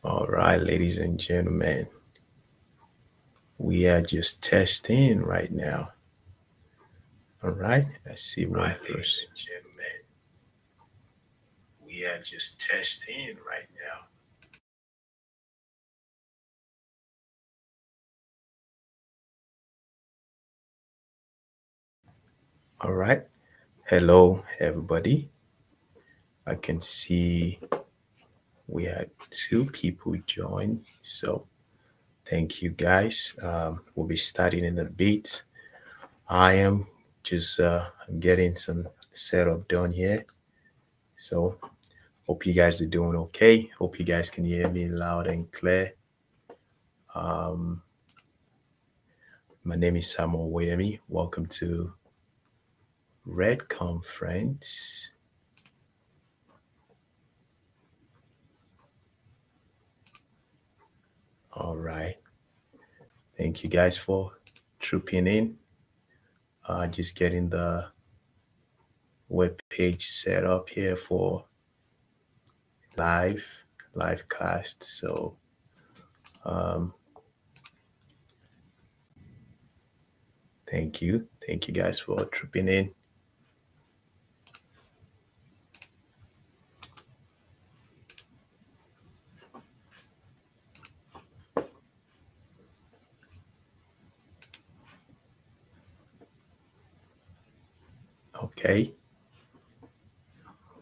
All right, ladies and gentlemen, we are just testing right now. All right, I see one person. Gentlemen, we are just testing right now. All right, hello, everybody. I can see we had two people join, so thank you guys. We'll be starting in a bit. I am just getting some setup done here, so hope you guys are doing okay. Hope you guys can hear me loud and clear. Um, my name is Samuel Wayemi. Welcome to Red Conference. All right. Thank you guys for trooping in. Just getting the web page set up here for live live cast. So um, thank you guys for trooping in. Okay,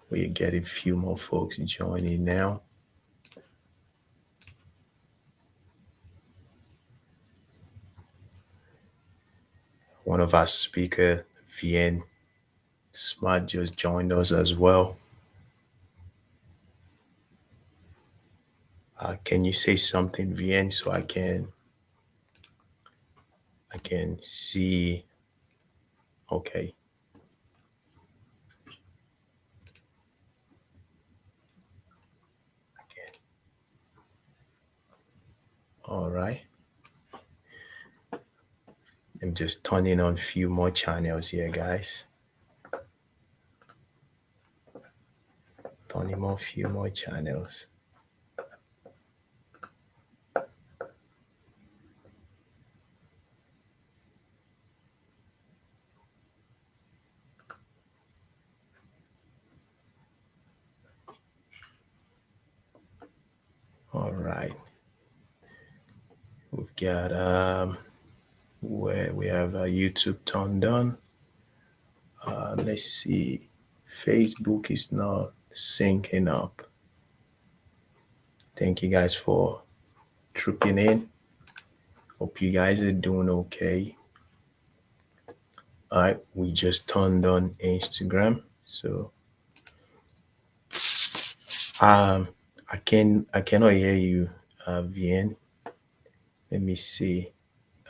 we're getting a few more folks joining now. One of our speaker, Vien Smart, just joined us as well. Can you say something, Vien, so I can see? Okay. Okay. All right. I'm just turning on a few more channels here, guys. Turning on a few more channels. All right. We've got where we have YouTube turned on. Let's see. Facebook is not syncing up. Thank you guys for trooping in. Hope you guys are doing okay. All right, we just turned on Instagram, so um, I cannot hear you, Vien. Let me see.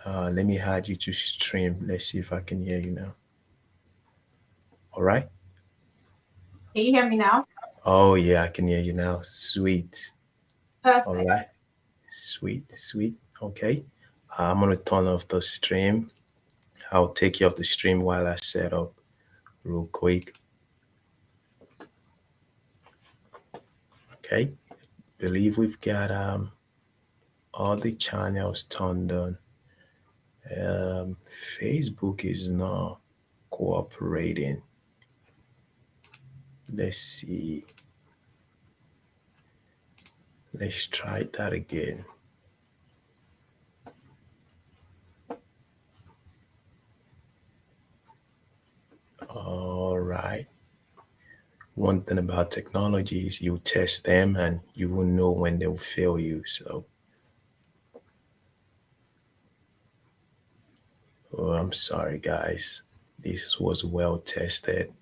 Let me add you to stream. Let's see if I can hear you now. All right. Can you hear me now? Oh yeah, I can hear you now. Sweet. All Perfect. right. Sweet, sweet. Okay. I'm gonna turn off the stream. I'll take you off the stream while I set up real quick. Okay. Believe we've got all the channels turned on. Um, Facebook is not cooperating. Let's see. Let's try that again. All right. One thing about technology is you test them and you will know when they'll fail you. So, oh, I'm sorry, guys. This was well tested.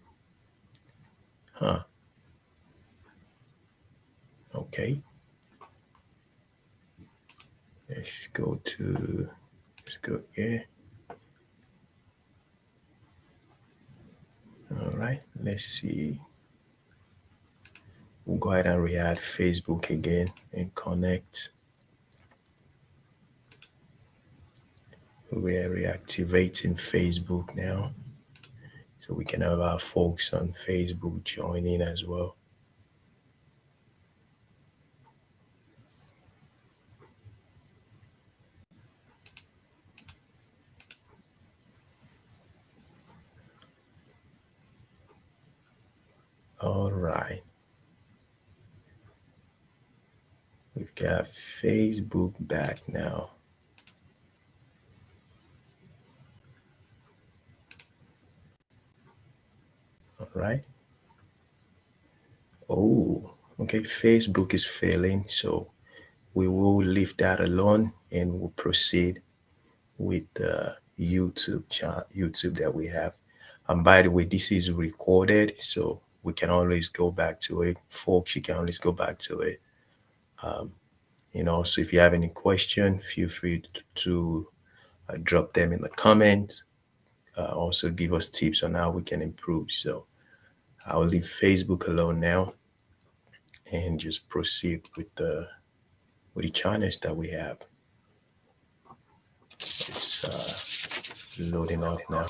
Huh. Okay. Let's go to, let's go here. All right. Let's see. We'll go ahead and re-add Facebook again and connect. We're reactivating Facebook now. So we can have our folks on Facebook join in as well. All right, we've got Facebook back now. All right. Oh, okay. Facebook is failing, so we will leave that alone and we'll proceed with the YouTube that we have. And by the way, this is recorded, so we can always go back to it, folks. You can always go back to it. So if you have any question, feel free to drop them in the comments. Also, give us tips on how we can improve. So I'll leave Facebook alone now and just proceed with the channels that we have. It's loading up now.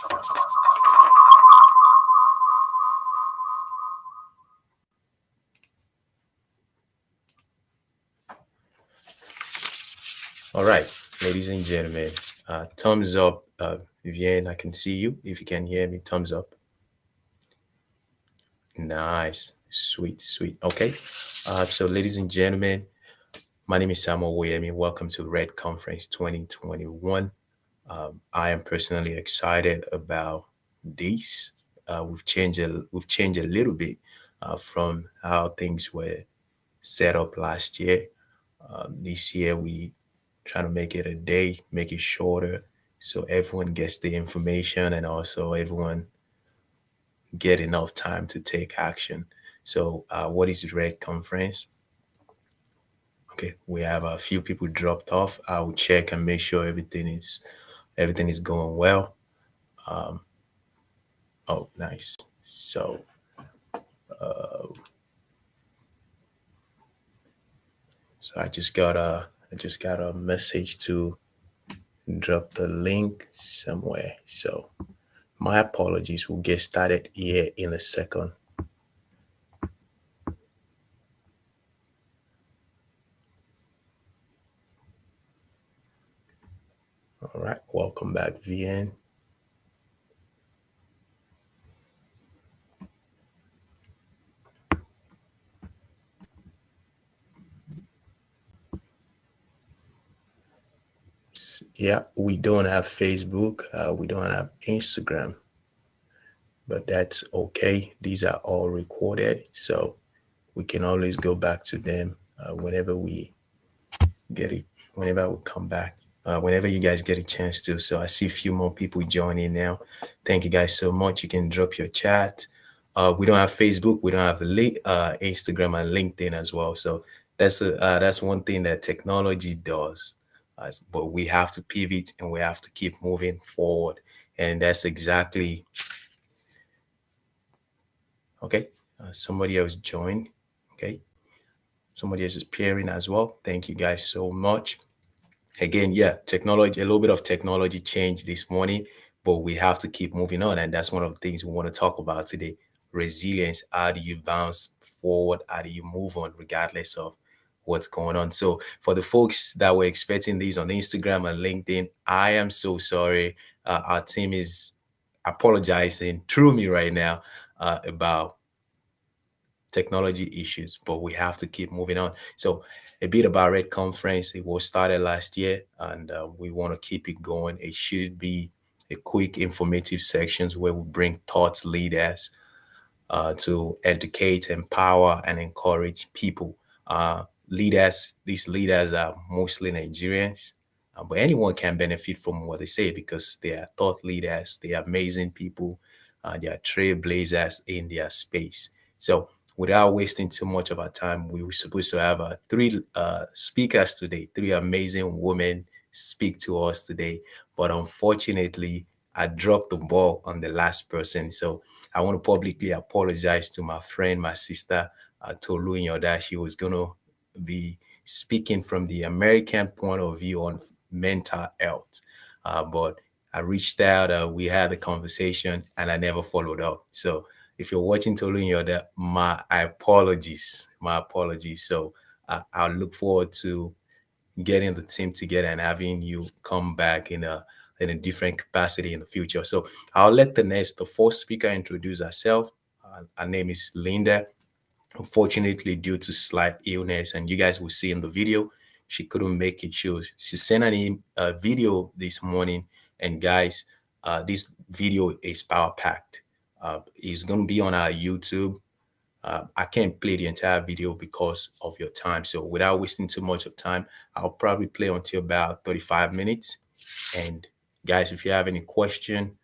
All right, ladies and gentlemen, thumbs up. Vivian, I can see you. If you can hear me, thumbs up. Nice, sweet, sweet. Okay, so ladies and gentlemen, my name is Samuel William. Welcome to Red Conference 2021. I am personally excited about this. We've changed a little bit from how things were set up last year. This year we trying to make it a day, make it shorter, so everyone gets the information and also everyone get enough time to take action. So, what is Red Conference? Okay, we have a few people dropped off. I will check and make sure everything is going well. Um, oh, nice. So I just got a message to drop the link somewhere. So my apologies. We'll get started here in a second. All right, welcome back, VN. Yeah, we don't have Facebook, we don't have Instagram, but that's okay. These are all recorded, so we can always go back to them whenever we get it, whenever we come back, whenever you guys get a chance to. So I see a few more people joining now. Thank you guys so much. You can drop your chat. We don't have Facebook, we don't have Instagram and LinkedIn as well. So that's one thing that technology does. But we have to pivot and we have to keep moving forward. And that's exactly okay. Somebody else joined. Okay. Somebody else is peering as well. Thank you guys so much. Again, yeah, technology, a little bit of technology change this morning, but we have to keep moving on. And that's one of the things we want to talk about today. Resilience. How do you bounce forward? How do you move on regardless of what's going on? So for the folks that were expecting these on Instagram and LinkedIn, I am so sorry. Our team is apologizing through me right now about technology issues, but we have to keep moving on. So, a bit about Red Conference. It was started last year, and we want to keep it going. It should be a quick, informative sections where we bring thoughts leaders to educate, empower, and encourage people. These leaders are mostly Nigerians, but anyone can benefit from what they say because they are thought leaders, they are amazing people, they are trailblazers in their space. So, without wasting too much of our time, we were supposed to have three speakers today, three amazing women speak to us today. But unfortunately, I dropped the ball on the last person. So I want to publicly apologize to my friend, my sister, Tolu Yoda. She was going to be speaking from the American point of view on mental health. But I reached out, we had a conversation, and I never followed up. So if you're watching Tolu Yoda, my apologies. My apologies. So I'll look forward to getting the team together and having you come back in a different capacity in the future. So I'll let the fourth speaker introduce herself. Her name is Linda. Unfortunately, due to slight illness, and you guys will see in the video, she couldn't make it. She sent a video this morning, and guys, this video is power packed. It's gonna be on our YouTube. I can't play the entire video because of your time. So without wasting too much of time, I'll probably play until about 35 minutes. And guys, if you have any question,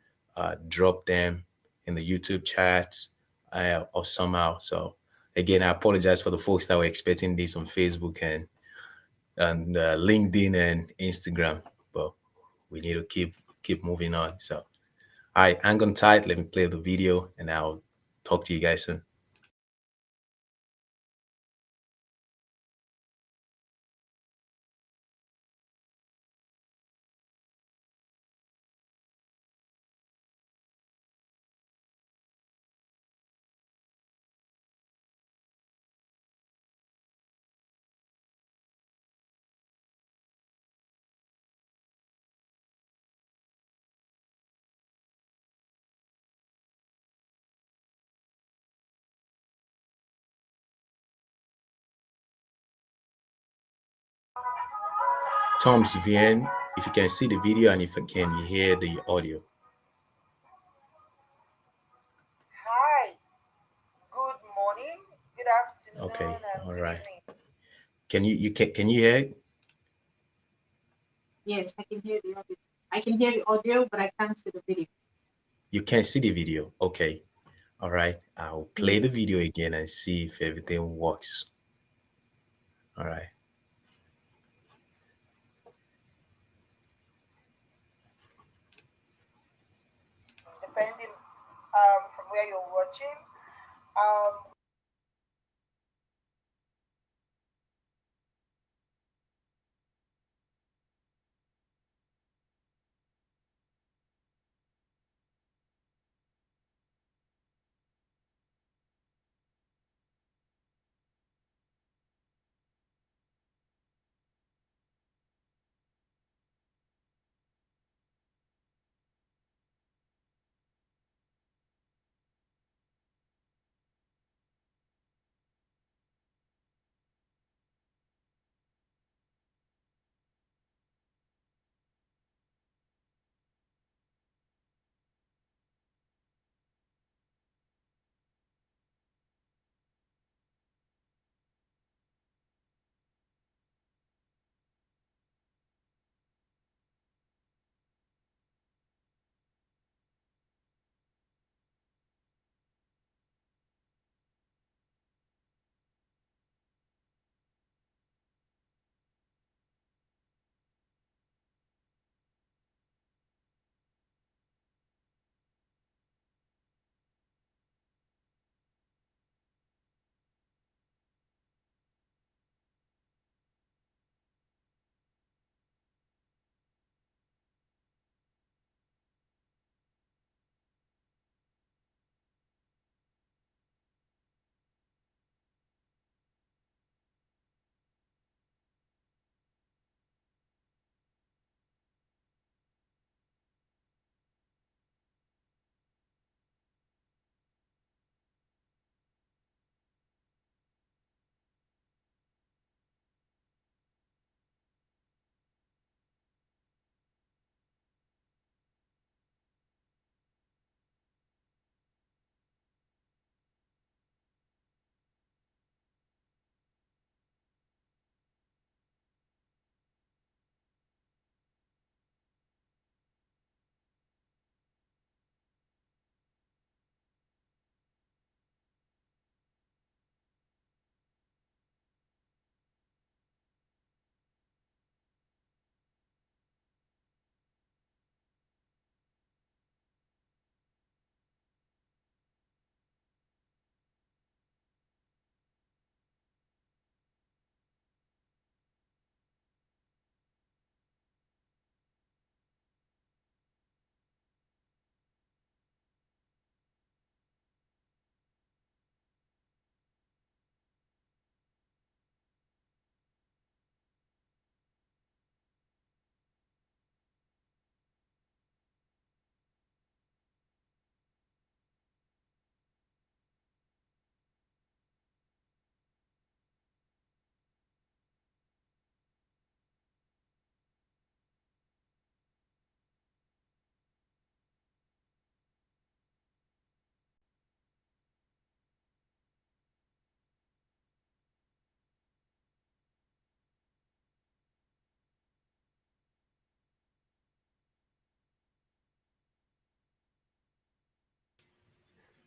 drop them in the YouTube chats or somehow. So again, I apologize for the folks that were expecting this on Facebook and LinkedIn and Instagram, but we need to keep moving on. So, all right, hang on tight. Let me play the video, and I'll talk to you guys soon. Tom's VN, if you can see the video and if you can hear the audio. Hi, good morning, good Okay, afternoon, and all good right. evening. Can you hear it? Yes, I can hear the audio. I can hear the audio, but I can't see the video. You can't see the video. Okay. All right. I'll play the Yes. video again and see if everything works. All right. Depending from where you're watching. Um,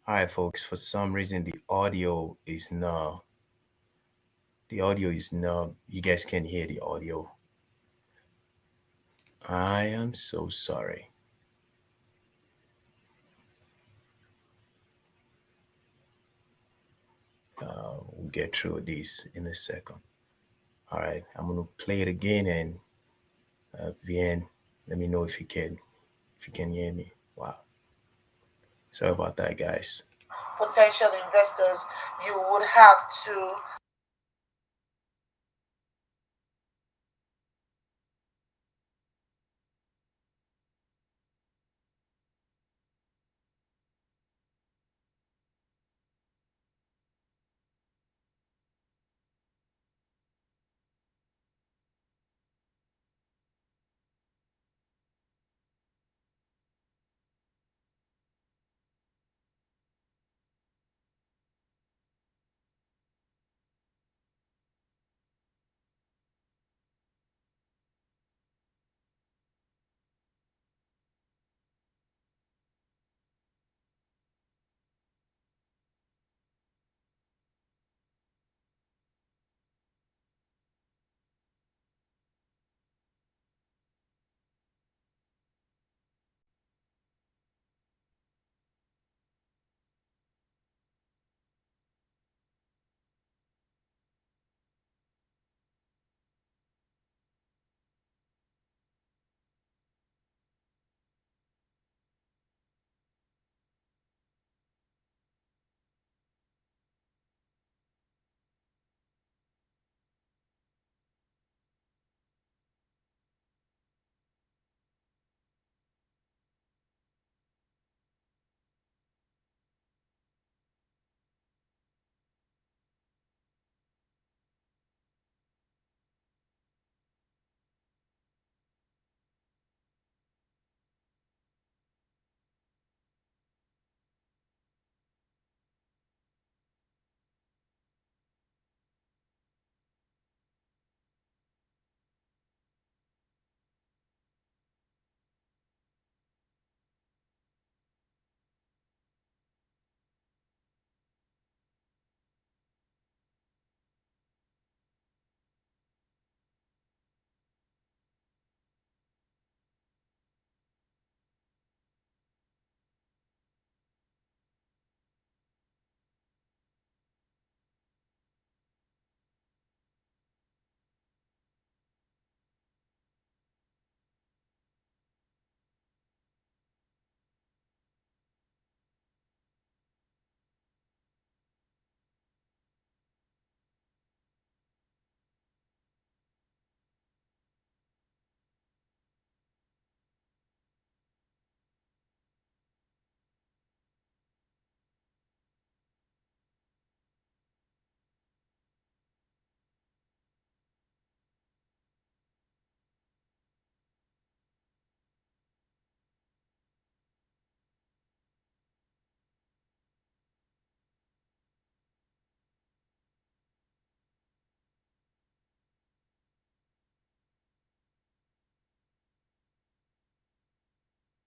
All right, folks. For some reason, the audio is not. You guys can hear the audio. I am so sorry. We'll get through this in a second. All right, I'm gonna play it again, and Vien, let me know if you can hear me. Wow, sorry about that, guys. Potential investors, you would have to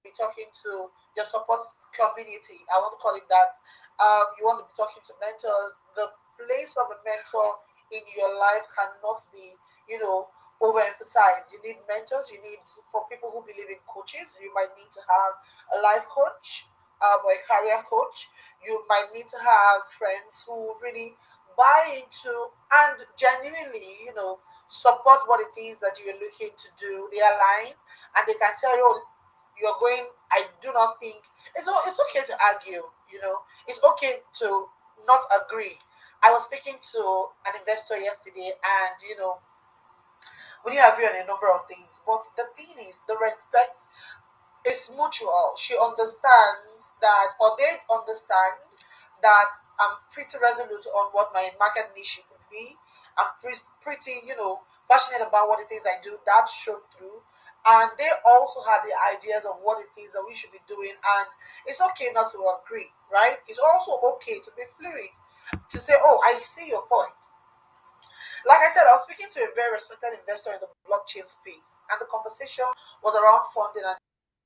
be talking to your support community. I want to call it that. You want to be talking to mentors. The place of a mentor in your life cannot be, you know, overemphasized. You need mentors. You need, for people who believe in coaches, you might need to have a life coach or a career coach. You might need to have friends who really buy into and genuinely, support what it is that you're looking to do. They align and they can tell you, "Oh, you're going, I do not think it's okay to argue, it's okay to not agree." I was speaking to an investor yesterday, and we didn't agree on a number of things, but the thing is, the respect is mutual. She understands that, or they understand that I'm pretty resolute on what my market niche could be. I'm pretty, passionate about what it is I do. That showed through. And they also had the ideas of what it is that we should be doing. And it's okay not to agree, right? It's also okay to be fluid, to say, "Oh, I see your point." Like I said, I was speaking to a very respected investor in the blockchain space, and the conversation was around funding and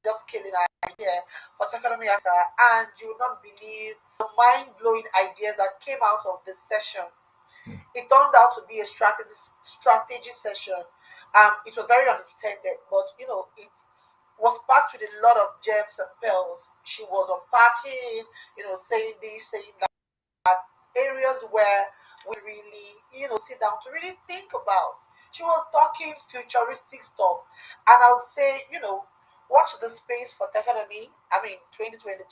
just scaling our idea for Techonomy Africa. And you would not believe mind-blowing ideas that came out of this session. Mm. It turned out to be a strategy session. It was very unintended, but it was packed with a lot of gems and pearls. She was unpacking, saying this, saying that, areas where we really, sit down to really think about. She was talking futuristic stuff, and I would say, watch the space for Techonomy. I mean, 2022.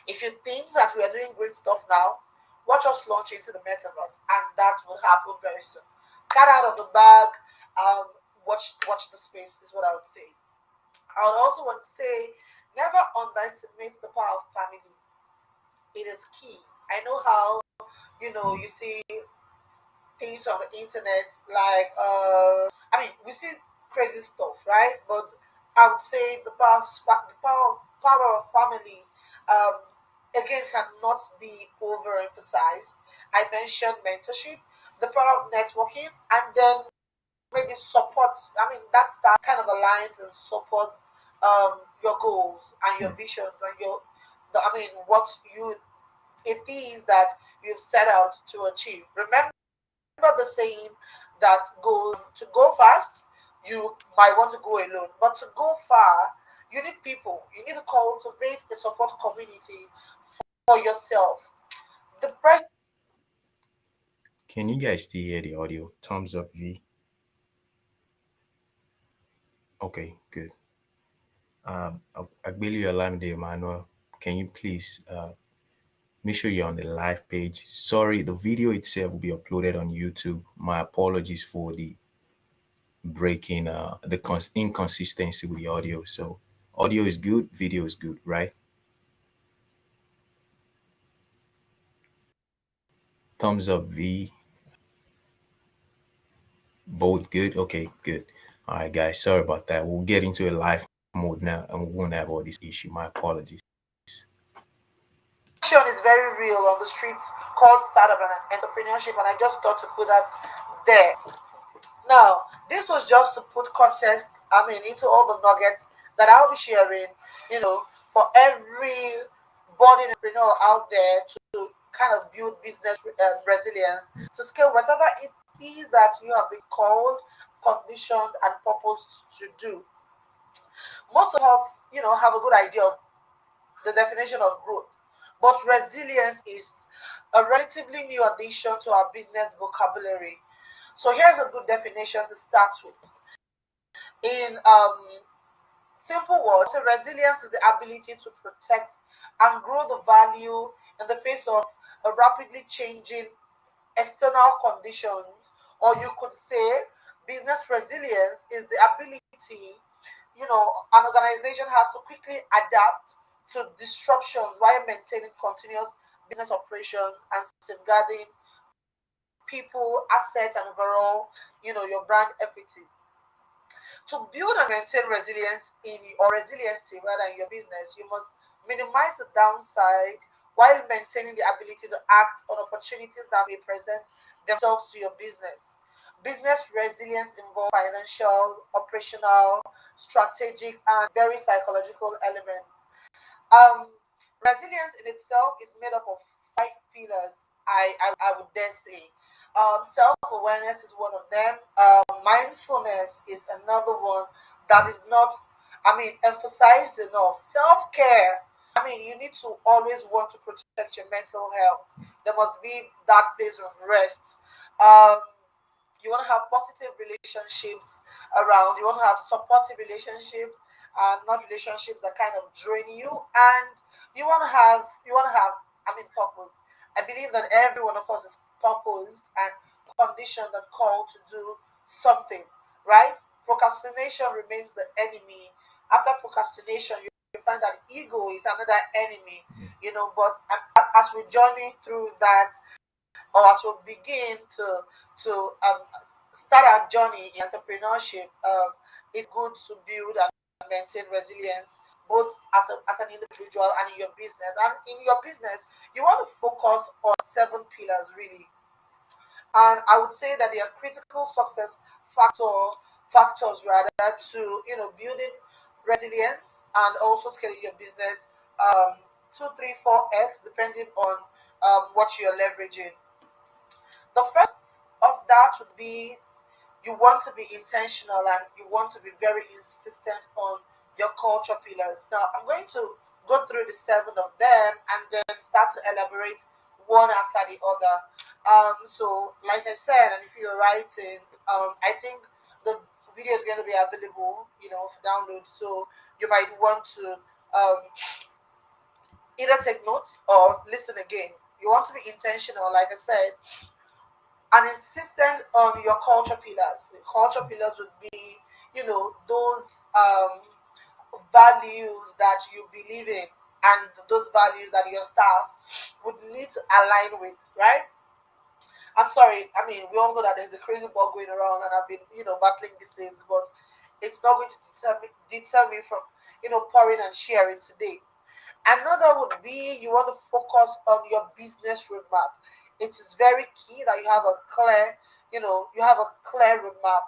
If you think that we are doing great stuff now, watch us launch into the metaverse, and that will happen very soon. Cut out of the bag. Um, watch the space is what I would say. I would also want to say, never underestimate the power of family. It is key. I know how you see things on the internet like I mean we see crazy stuff, right? But I would say the power of family, um again, cannot be overemphasized. I mentioned mentorship, the power of networking, and then maybe support. I mean, that kind of aligns and support your goals and your Mm. visions and I mean, what you it is that you've set out to achieve. Remember the saying that to go fast, you might want to go alone, but to go far, you need people. You need to cultivate a support community for yourself. The pressure Can you guys still hear the audio? Thumbs up, V. Okay, good. Agbeli Olamide Emmanuel, can you please make sure you're on the live page? Sorry, the video itself will be uploaded on YouTube. My apologies for the breaking, the inconsistency with the audio. So, audio is good, video is good, right? Thumbs up, V. Both good. Okay, good. All right, guys. Sorry about that. We'll get into a live mode now, and we won't have all this issue. My apologies. is very real on the streets called startup and entrepreneurship, and I just thought to put that there. Now, this was just to put context, I mean, into all the nuggets that I'll be sharing, for every budding entrepreneur out there to kind of build business resilience, to scale whatever it is that you have been called, conditioned, and purposed to do. Most of us, have a good idea of the definition of growth, but resilience is a relatively new addition to our business vocabulary. So here's a good definition to start with. In simple words, so resilience is the ability to protect and grow the value in the face of a rapidly changing external conditions, or you could say business resilience is the ability, an organization has to quickly adapt to disruptions while maintaining continuous business operations and safeguarding people, assets, and overall, your brand equity. To build and maintain resilience or resiliency rather in your business, you must minimize the downside while maintaining the ability to act on opportunities that may present themselves to your business. Business resilience involves financial, operational, strategic, and very psychological elements. Um, Resilience in itself is made up of five pillars. I would dare say. Self awareness is one of them. Mindfulness is another one that is not, I mean, emphasized enough. Self care. I mean, you need to always want to protect your mental health. There must be that place of rest. Um, you want to have positive relationships around. You want to have supportive relationships, not relationships that kind of drain you. And you want to have, I mean, purpose. I believe that every one of us is purposed and conditioned and called to do something, right? Procrastination remains the enemy. After procrastination, you find that ego is another enemy, but as we journey through that, or as we begin to start our journey in entrepreneurship, it's good to build and maintain resilience both as an individual and in your business. And in your business, you want to focus on seven pillars really, and I would say that they are critical success factor factors rather to building resilience and also scaling your business. 2, 3, 4x, depending on what you're leveraging. The first of that would be you want to be intentional and you want to be very insistent on your culture pillars. Now, I'm going to go through the seven of them and then start to elaborate one after the other. So, like I said, and if you're writing, I think the video is going to be available, for download. So you might want to either take notes or listen again. You want to be intentional, like I said, and insistent on your culture pillars. The culture pillars would be, those values that you believe in and those values that your staff would need to align with, right? I'm sorry. I mean, we all know that there's a crazy ball going around, and I've been, battling these things, but it's not going to deter me from, pouring and sharing today. Another would be you want to focus on your business roadmap. It is very key that you have a clear, roadmap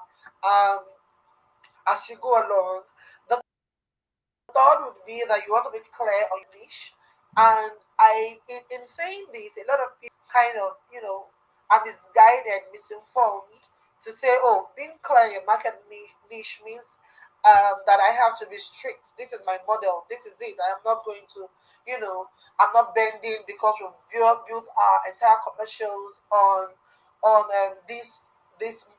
um, as you go along. The third would be that you want to be clear on your niche. And in saying this, a lot of people kind of, are misguided, misinformed to say, oh, being clear in your market niche means that I have to be strict. This is my model. This is it. I am not going to, I'm not bending because we've built our entire commercials on this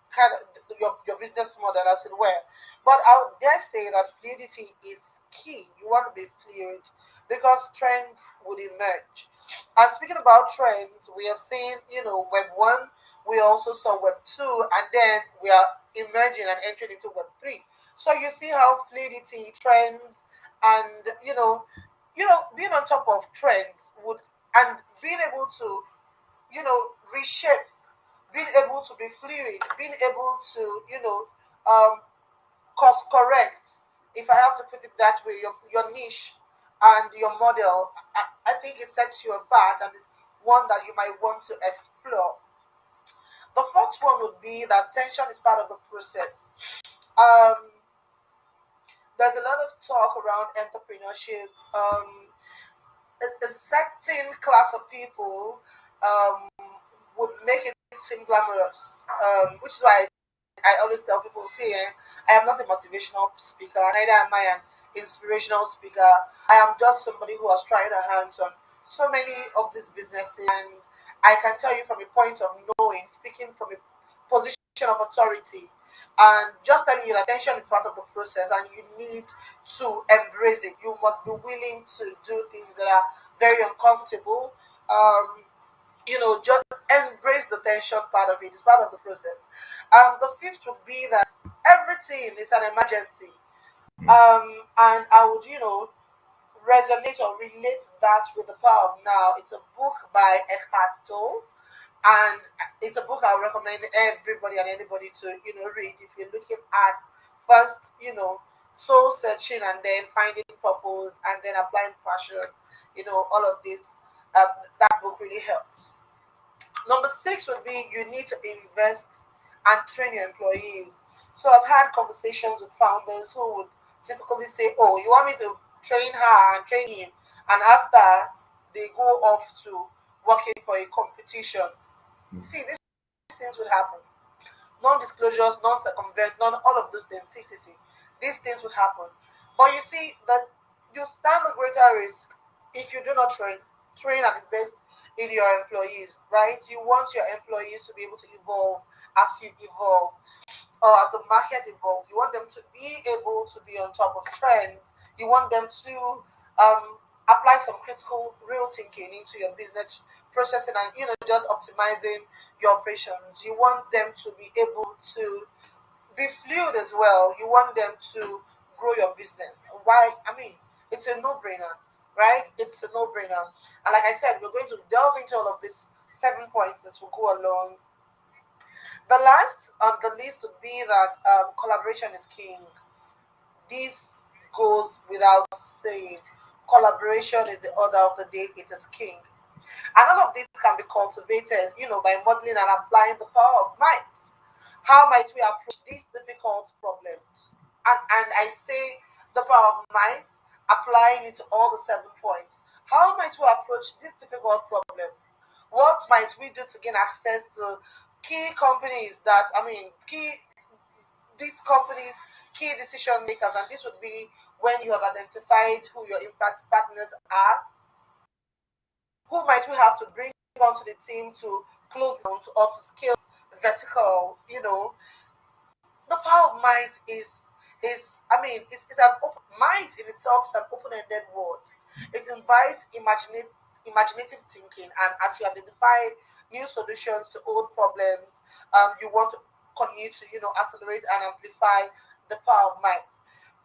kind of your business model, as it were. But I would dare say that fluidity is key. You want to be fluid because trends would emerge. And speaking about trends, we have seen, Web 1, we also saw Web 2, and then we are emerging and entering into Web 3. So you see how fluidity, trends, and, being on top of trends would, and being able to, reshape, being able to be fluid, being able to, um, course correct, if I have to put it that way, your niche and your model, I think it sets you apart and is one that you might want to explore. The fourth one would be that tension is part of the process. Um, there's a lot of talk around entrepreneurship. A certain class of people um, would make it seem glamorous, which is why I always tell people, see, I am not a motivational speaker, neither am I an inspirational speaker. I am just somebody who has tried her hands on so many of these businesses, and I can tell you from a point of knowing, speaking from a position of authority, and just telling you that attention is part of the process, and you need to embrace it. You must be willing to do things that are very uncomfortable. Just embrace the tension part of it. It's part of the process. The fifth would be that everything is an emergency. Mm. And I would, resonate or relate that with the power of now. It's a book by Eckhart Tolle, and it's a book I would recommend everybody and anybody to, read if you're looking at first, soul searching and then finding purpose and then applying passion. All of this. That book really helps. Number six would be you need to invest and train your employees. So I've had conversations with founders who would typically say, "Oh, you want me to train her and train him," and after they go off to working for a competition. Mm. See, these things will happen. Non-disclosures, non-circumvent, none all of those things. See. These things would happen. But you see that you stand a greater risk if you do not train and invest in your employees, right? You want your employees to be able to evolve as you evolve or as the market evolves. You want them to be able to be on top of trends. You want them to apply some critical real thinking into your business processing and just optimizing your operations. You want them to be able to be fluid as well. You want them to grow your business. Why? I mean, it's a no-brainer, right? It's a no-brainer. And like I said, we're going to delve into all of these 7 points as we go along. The last on the list would be that collaboration is king. This goes without saying. Collaboration is the order of the day. It is king. And all of this can be cultivated, by modeling and applying the power of might. How might we approach this difficult problem? And I say the power of might, applying it to all the 7 points. How might we approach this difficult problem? What might we do to gain access to key companies that, I mean, key these companies, key decision makers, and this would be when you have identified who your impact partners are, who might we have to bring onto the team to close down to, or to scale vertical, the power of might is I mean it's an open might in itself is an open-ended word. It invites imaginative thinking, and as you identify new solutions to old problems, you want to continue to accelerate and amplify the power of might.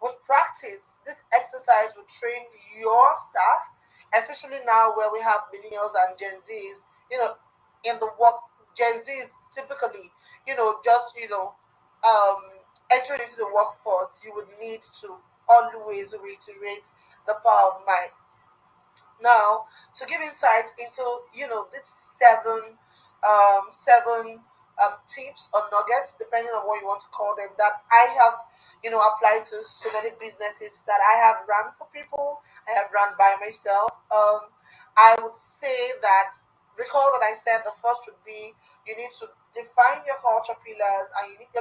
With practice, this exercise will train your staff, especially now where we have millennials and Gen Zs, in the work. Gen Zs typically, just um, entering into the workforce, you would need to always reiterate the power of mind. Now, to give insights into these seven tips or nuggets, depending on what you want to call them, that I have applied to so many businesses that I have run for people, I have run by myself. I would say that, recall that I said the first would be you need to define your culture pillars, and you need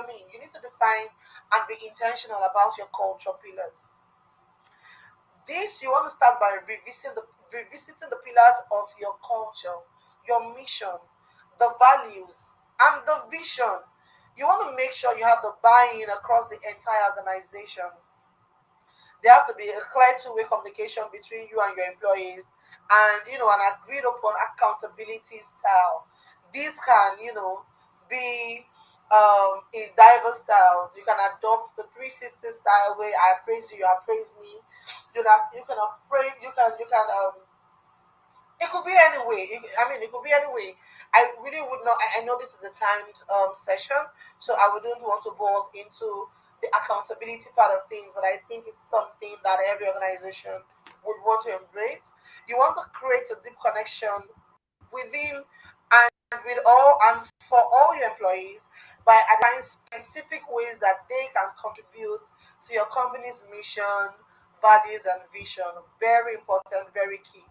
to define and be intentional about your culture pillars. This you want to start by revisiting the pillars of your culture, your mission, the values, and the vision. You want to make sure you have the buy-in across the entire organization. There has to be a clear two-way communication between you and your employees, and an agreed upon accountability style. This can be in diverse styles. You can adopt the 360 style where I praise you, you appraise me. You can appraise, you can it could be any way. It could be any way. I really would not. I know this is a timed session, so I wouldn't want to bore us into the accountability part of things, but I think it's something that every organization would want to embrace. You want to create a deep connection within and with all and for all your employees by identifying specific ways that they can contribute to your company's mission, values, and vision. Very important, very key.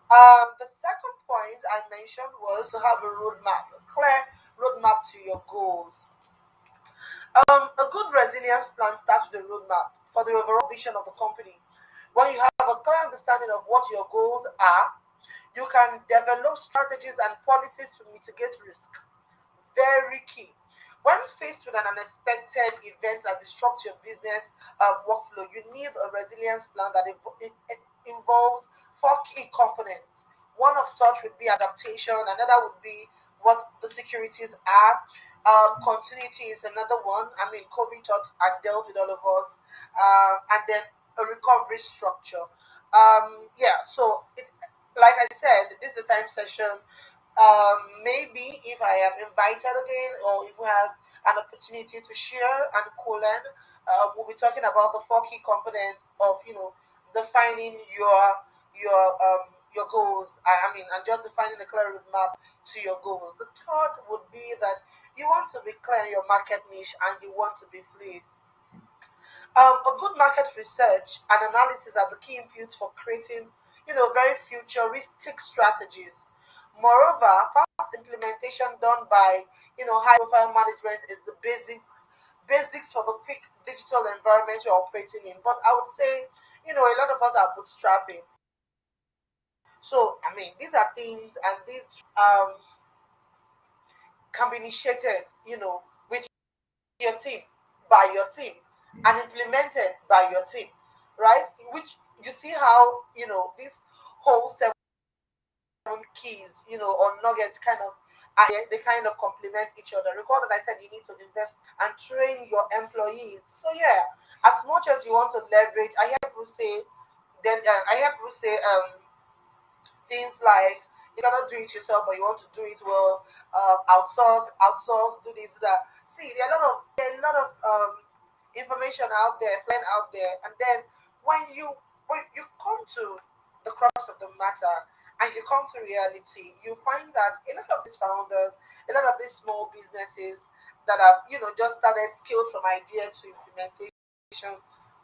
The second point I mentioned was to have a roadmap, a clear roadmap to your goals. A good resilience plan starts with a roadmap for the overall vision of the company. When you have a clear understanding of what your goals are, you can develop strategies and policies to mitigate risk. Very key. When faced with an unexpected event that disrupts your business workflow, you need a resilience plan that it involves four key components. One of such would be adaptation, another would be what the securities are. Continuity is another one. COVID taught and dealt with all of us. And then a recovery structure. Yeah, so like I said, this is a time session. Maybe if I am invited again, or if we have an opportunity to share and co-learn, we'll be talking about the four key components of defining your goals. And just defining a clear roadmap to your goals. The third would be that you want to be clear in your market niche and you want to be fluid. A good market research and analysis are the key inputs for creating, very futuristic strategies. Moreover, fast implementation done by, high-profile management is the basics for the quick digital environment you're operating in. But I would say, a lot of us are bootstrapping. So, these are things, and these can be initiated, with your team, by your team, and implemented by your team, right? Which you see how this whole seven keys, or nuggets kind of they kind of complement each other. Recall that I said you need to invest and train your employees. So yeah, as much as you want to leverage, I hear people say, things like you cannot do it yourself, but you want to do it well. Outsource, do this, do that. See, there are a lot of information out there, plan out there, and then when you come to the crux of the matter and you come to reality, you find that a lot of these founders, a lot of these small businesses that have just started scaled from idea to implementation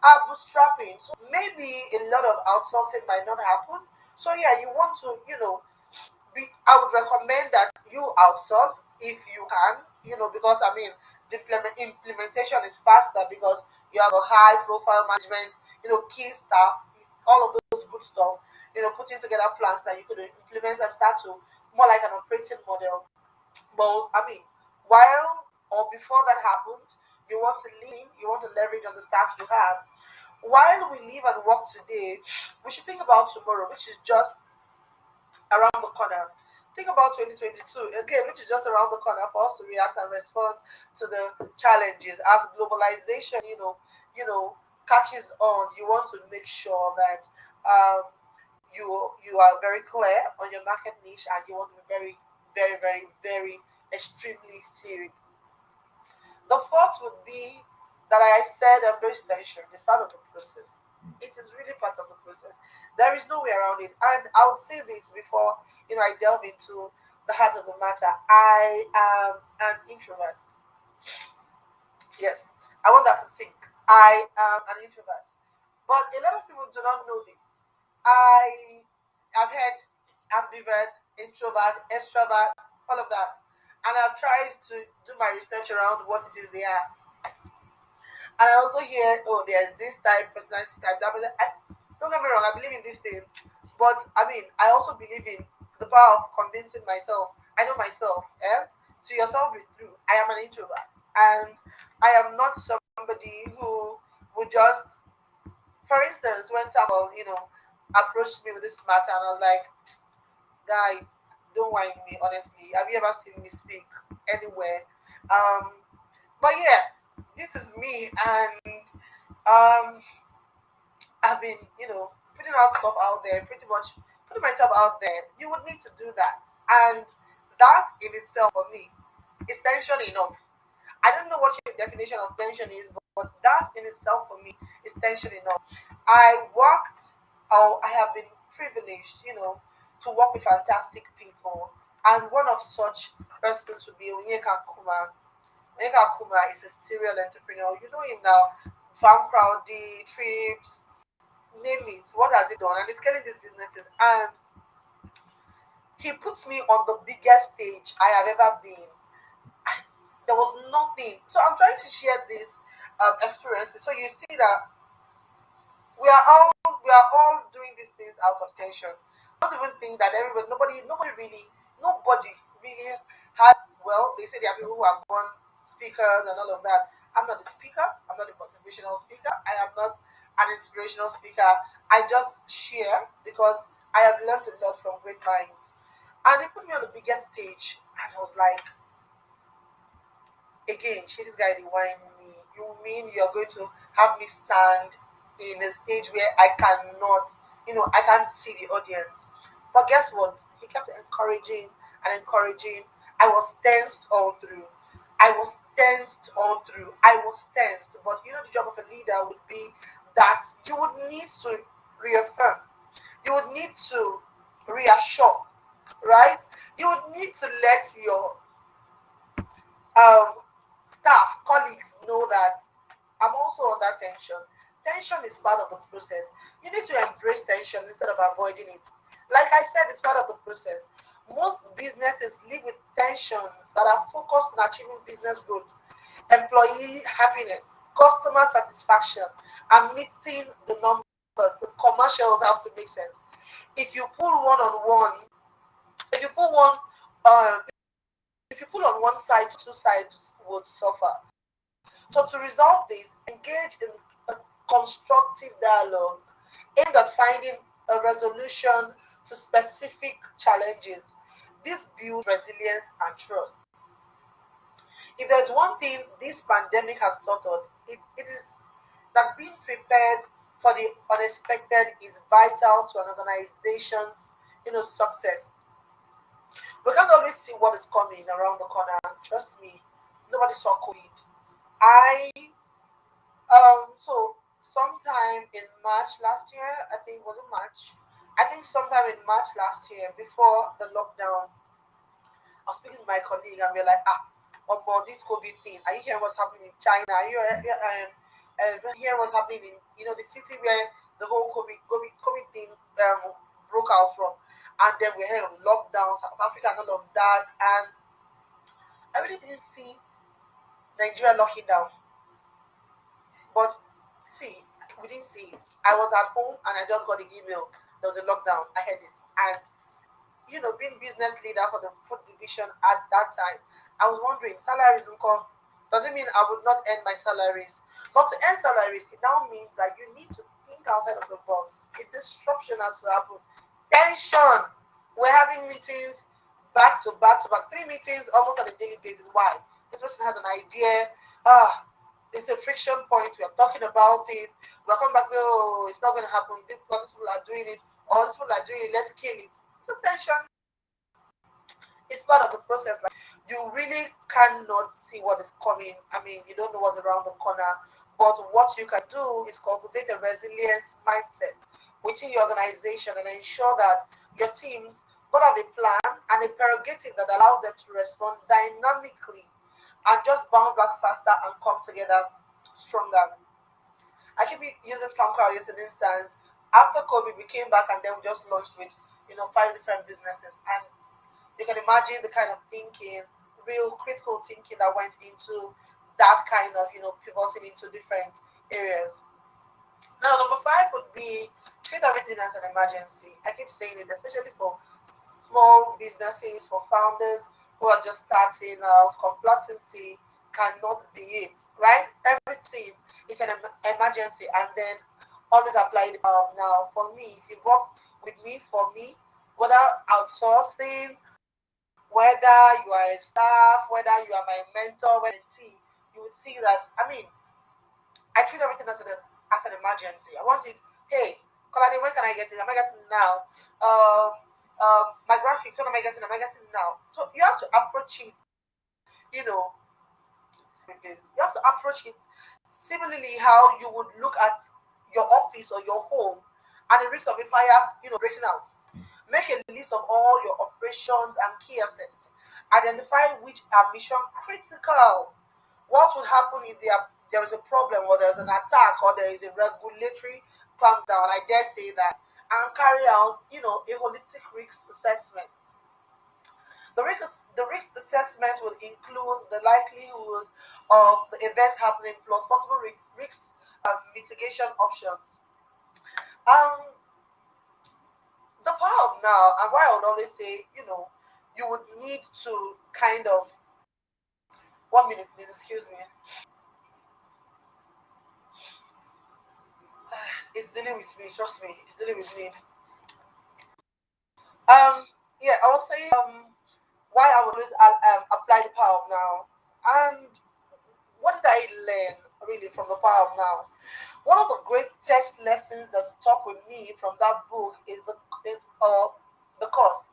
are bootstrapping. So maybe a lot of outsourcing might not happen. So yeah, you want to, I would recommend that you outsource if you can, because I mean, the implementation is faster because you have a high profile management, key staff, all of those good stuff, putting together plans that you could implement and start to more like an operating model. But I mean, while or before that happens, you want to lean, you want to leverage on the staff you have. While we live and work today, we should think about tomorrow, which is just around the corner. Think about 2022 again, which is just around the corner for us to react and respond to the challenges as globalization, catches on. You want to make sure that you are very clear on your market niche, and you want to be very, very, very, very extremely theory. The fourth would be that I said embrace tension. It's part of the process. It is really part of the process. There is no way around it. And I would say this before I delve into the heart of the matter. I am an introvert. Yes, I want that to sink. I am an introvert. But a lot of people do not know this. I've heard ambivert, introvert, extrovert, all of that. And I've tried to do my research around what it is they are. And I also hear, oh, there's this type, personality type, that. But don't get me wrong, I believe in these things. But I mean, I also believe in the power of convincing myself. I know myself. To yourself be true. I am an introvert. And I am not somebody who would just, for instance, when someone, approached me with this matter, and I was like, guy, don't mind me, honestly. Have you ever seen me speak anywhere? Um, but yeah, this is me, and um, I've been, putting out stuff out there, pretty much putting myself out there. You would need to do that, and that in itself for me is tension enough. I don't know what your definition of tension is, but that in itself for me is tension enough. I worked, or I have been privileged, to work with fantastic people, and one of such persons would be Onyeka Kuma. Onyeka Kuma is a serial entrepreneur. You know him now, Farm Crowdy, Trips, name it. What has he done? And he's scaling these businesses, and he puts me on the biggest stage I have ever been. There was nothing. So I'm trying to share these experiences. So you see that we are all doing these things out of tension. I don't even think that nobody really has. Well, they say there are people who are born speakers and all of that. I'm not a speaker. I'm not a motivational speaker. I am not an inspirational speaker. I just share because I have learned a lot from great minds. And they put me on the biggest stage, and I was like, again, she this guy rewind me. You mean you're going to have me stand in a stage where I cannot, I can't see the audience. But guess what? He kept encouraging and encouraging. I was tensed all through. I was tensed all through. I was tensed. But the job of a leader would be that you would need to reaffirm. You would need to reassure, right? You would need to let your um, staff, colleagues know that I'm also under tension. Tension is part of the process. You need to embrace tension instead of avoiding it. Like I said, it's part of the process. Most businesses live with tensions that are focused on achieving business growth, employee happiness, customer satisfaction, and meeting the numbers. The commercials have to make sense. If you pull one on one, if you pull one, if you pull on one side, two sides would suffer. So to resolve this, engage in a constructive dialogue aimed at finding a resolution to specific challenges. This builds resilience and trust. If there's one thing this pandemic has taught us, it is that being prepared for the unexpected is vital to an organization's success. We can't always see what is coming around the corner. Trust me, nobody saw COVID. I so sometime in March last year, I think was it March? I think sometime in March last year, before the lockdown, I was speaking to my colleague, and we're like, about this COVID thing. Are you hearing what's happening in China? Are you hearing what's happening in the city where the whole COVID thing broke out from. And then we heard of lockdown, South Africa, and all of that. And I really didn't see Nigeria locking down. But see, we didn't see it. I was at home and I just got the email. There was a lockdown. I heard it. And being business leader for the food division at that time, I was wondering, salaries will come. Does it mean I would not earn my salaries? But to earn salaries, it now means that you need to think outside of the box. A disruption has to happen. Tension. We're having meetings back to back to back, three meetings almost on a daily basis. Why? This person has an idea. Ah, it's a friction point. We are talking about it. We're coming back to, oh, it's not going to happen because these people are doing it, or these people are doing it. Let's kill it. So tension is part of the process. Like, you really cannot see what is coming. I mean, you don't know what's around the corner. But what you can do is cultivate a resilience mindset within your organization and ensure that your teams both have a plan and a prerogative that allows them to respond dynamically and just bounce back faster and come together stronger. I keep using farm crowd as an instance. After COVID, we came back and then we just launched with five different businesses, and you can imagine the kind of thinking, real critical thinking that went into that kind of pivoting into different areas. Now, number five would be treat everything as an emergency. I keep saying it, especially for small businesses, for founders who are just starting out. Complacency cannot be it, right? Everything is an emergency, and then always apply it. Now, for me, if you work with me, for me, whether outsourcing, whether you are a staff, whether you are my mentor, whether mentee, you would see that. I mean, I treat everything as an emergency. I want it. Hey, Colade, when can I get it? Am I getting it now? My graphics, when am I getting? Am I getting it now? So you have to approach it. You know, with this, you have to approach it similarly how you would look at your office or your home, and the risk of a fire, breaking out. Make a list of all your operations and key assets. Identify which are mission critical. What would happen if there is a problem, or there is an attack, or there is a regulatory clampdown? I dare say that, and carry out, a holistic risk assessment. The risk assessment will include the likelihood of the event happening plus possible risk mitigation options. Um, the power of now, and why I would always say, you would need to kind of 1 minute, please excuse me. It's dealing with me, trust me, it's dealing with me. Um, yeah, I was saying why I would always apply the power of now, and what did I learn really from the power of now? One of the greatest lessons that stuck with me from that book is the course,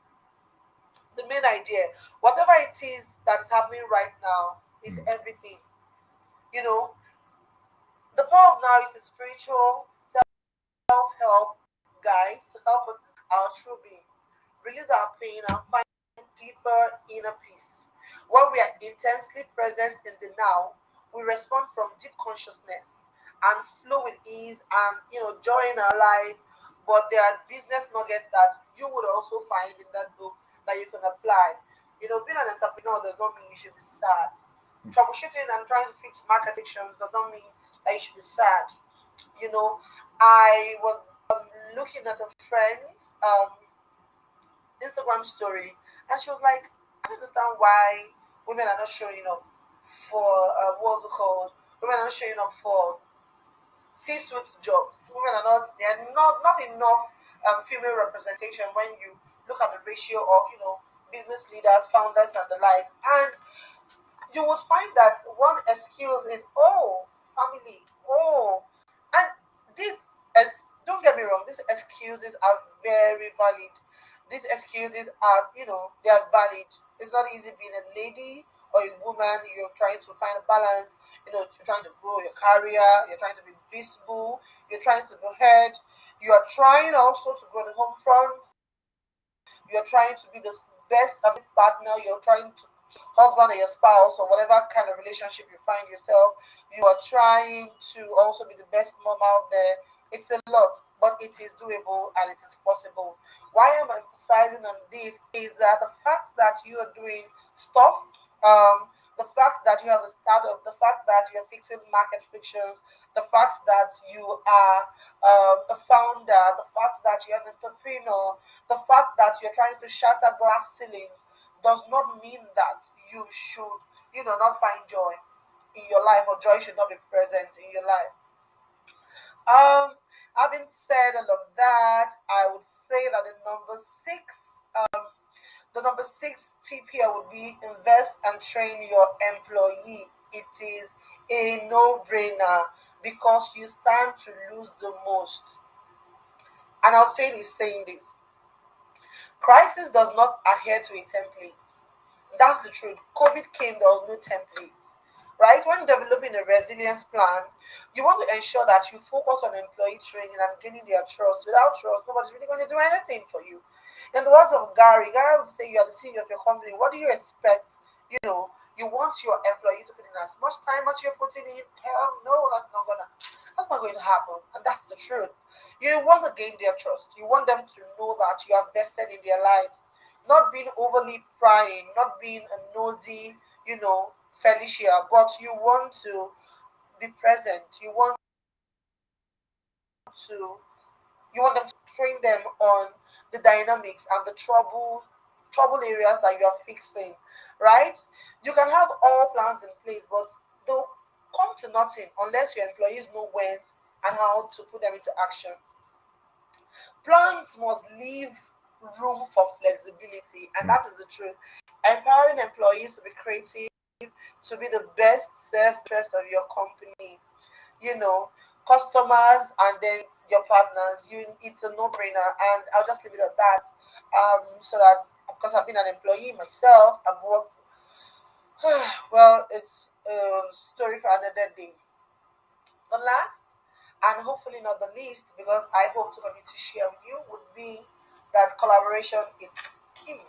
the main idea. Whatever it is that is happening right now is everything. You know, the power of now is a spiritual self-help guide to help us our true being, release our pain, and find deeper inner peace. When we are intensely present in the now, we respond from deep consciousness and flow with ease and joy in our life. But there are business nuggets that you would also find in that book that you can apply. Being an entrepreneur does not mean you should be sad. Troubleshooting and trying to fix market addictions does not mean that you should be sad. You know, I was looking at a friend's Instagram story, and she was like, "I don't understand why women are not showing up for what's it called? Women are not showing up for C-suite jobs. Women are not. They are not enough female representation when you look at the ratio of business leaders, founders, and the likes. And you would find that one excuse is, oh, family, oh, and this and don't get me wrong, these excuses are very valid. These excuses are, they are valid. It's not easy being a lady or a woman. You're trying to find a balance. You're trying to grow your career. You're trying to be visible. You're trying to be heard. You are trying also to grow the home front. You're trying to be the best partner. You're trying to husband or your spouse or whatever kind of relationship you find yourself. You are trying to also be the best mom out there. It's a lot, but it is doable and it is possible. Why I'm emphasizing on this is that the fact that you are doing stuff, the fact that you have a startup, the fact that you're fixing market fixtures, the fact that you are a founder, the fact that you're an entrepreneur, the fact that you're trying to shatter glass ceilings does not mean that you should, not find joy in your life, or joy should not be present in your life. Um, Having said all of that, I would say that the number six tip here would be invest and train your employee. It is a no-brainer because you stand to lose the most. And I'll say this saying this: crisis does not adhere to a template. That's the truth. COVID came, there was no template. Right? When developing a resilience plan, you want to ensure that you focus on employee training and gaining their trust. Without trust, nobody's really going to do anything for you. In the words of Gary would say, you are the CEO of your company. What do you expect? You want your employee to put in as much time as you're putting in. Hell no, that's not going to happen. And that's the truth. You want to gain their trust. You want them to know that you are vested in their lives, not being overly prying, not being a nosy, Felicia, but be present. To you want them to train them on the dynamics and the trouble areas that you are fixing, right? You can have all plans in place, but they'll come to nothing unless your employees know when and how to put them into action. Plans must leave room for flexibility, and Mm. that is the truth. Empowering employees to be creative, to be the best serves the interest of your company, you know, customers, and then your partners. It's a no-brainer, and I'll just leave it at that. So that, because I've been an employee myself, I've worked. Well, it's a story for another day. The last, and hopefully not the least, because I hope to continue to share with you, would be that collaboration is key.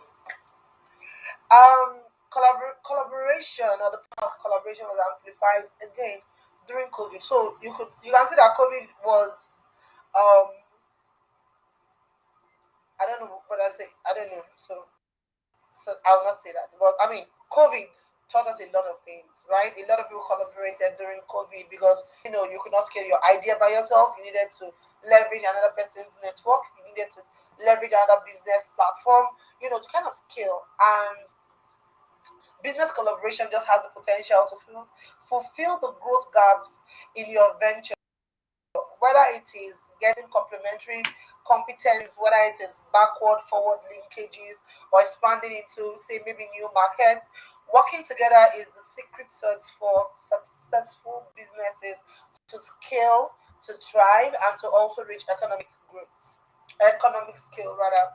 Collaboration, or the power of collaboration, was amplified again during COVID. So you can see that COVID was, um I don't know what I say. I don't know. So I'll not say that. But I mean, COVID taught us a lot of things, right? A lot of people collaborated during COVID because you could not scale your idea by yourself. You needed to leverage another person's network. You needed to leverage another business platform, to kind of scale. And business collaboration just has the potential to fulfill the growth gaps in your venture, whether it is getting complementary competencies, whether it is backward, forward linkages, or expanding into, say, maybe new markets. Working together is the secret sauce for successful businesses to scale, to thrive, and to also reach economic growth, economic scale rather.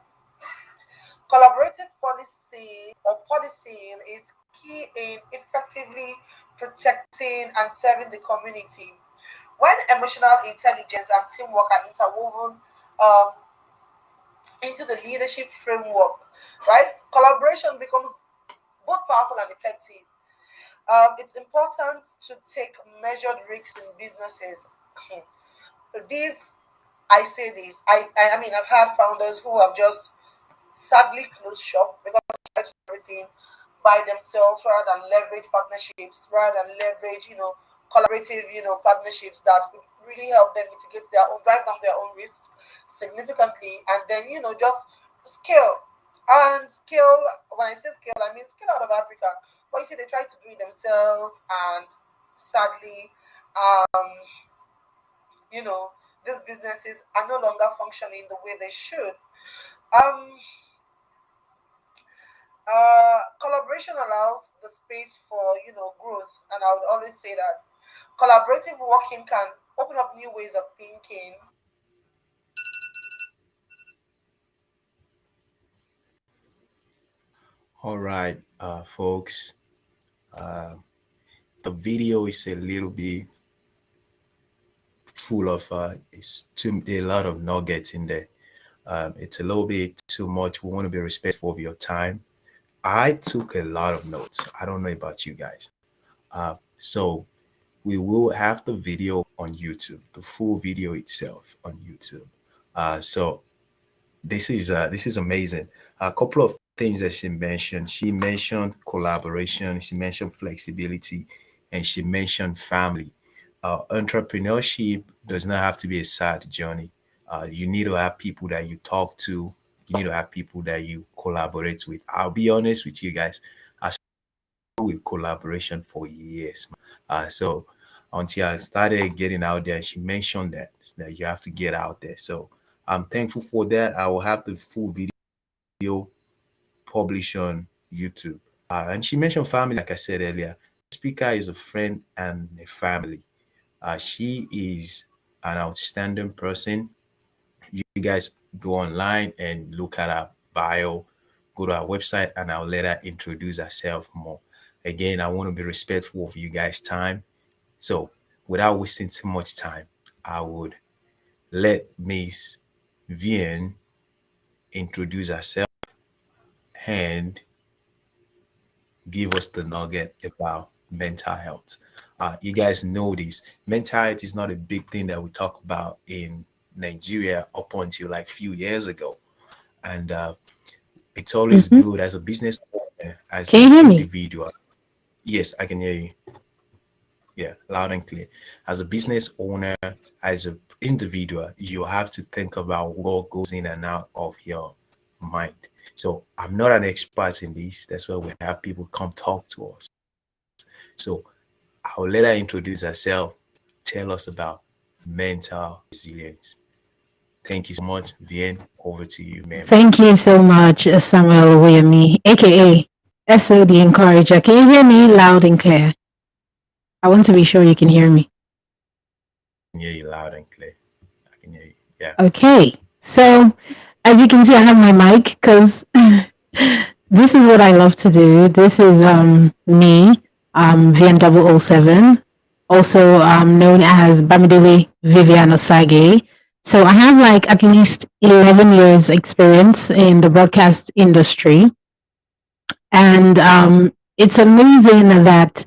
Collaborative policy or policing is key in effectively protecting and serving the community. When emotional intelligence and teamwork are interwoven um, into the leadership framework, right, collaboration becomes both powerful and effective. It's important to take measured risks in businesses. These, I say this, I mean, I've had founders who have just sadly closed shop because they try to do everything by themselves rather than leverage partnerships, rather than leverage, collaborative, partnerships that could really help them mitigate their own, drive down their own risk significantly, and then, just scale. And scale, when I say scale, I mean scale out of Africa. But you see, they try to do it themselves, and sadly, um, you know, these businesses are no longer functioning the way they should. Um, Collaboration allows the space for growth, and I would always say that collaborative working can open up new ways of thinking. All right, folks. Uh, the video is a little bit full of a lot of nuggets in there. It's a little bit too much. We want to be respectful of your time. I took a lot of notes. I don't know about you guys. So we will have the video on YouTube, the full video itself on YouTube. So this is amazing. A couple of things that she mentioned. She mentioned collaboration. She mentioned flexibility, and she mentioned family. Entrepreneurship does not have to be a sad journey. You need to have people that you talk to. You need to have people that you collaborate with. I'll be honest with you guys. I struggled with collaboration for years. So until I started getting out there, she mentioned that you have to get out there. So I'm thankful for that. I will have the full video published on YouTube. And she mentioned family, like I said earlier. Speaker is a friend and a family. She is an outstanding person. You guys go online and look at her bio, go to our website, and I'll let her introduce herself more. Again, I want to be respectful of you guys' time. So, without wasting too much time, I would let Miss Vian introduce herself and give us the nugget about mental health. You guys know this. Mental health is not a big thing that we talk about in Nigeria up until like few years ago. And it's always Hmm. good as a business owner, as Can an you hear me? individual. Yes, I can hear you. Yeah, loud and clear. As a business owner, as an individual, you have to think about what goes in and out of your mind. So I'm not an expert in this. That's why we have people come talk to us. So I'll let her introduce herself, tell us about mental resilience. Thank you so much, Vien. Over to you, ma'am. Thank you so much, Samuel Williamy, aka SO the Encourager. Can you hear me loud and clear? I want to be sure you can hear me. I can hear you loud and clear. I can hear you. Yeah. Okay. So, as you can see, I have my mic because this is what I love to do. This is me, VN007, also known as Bamidele Vivian Osage. So I have like at least 11 years experience in the broadcast industry. And it's amazing that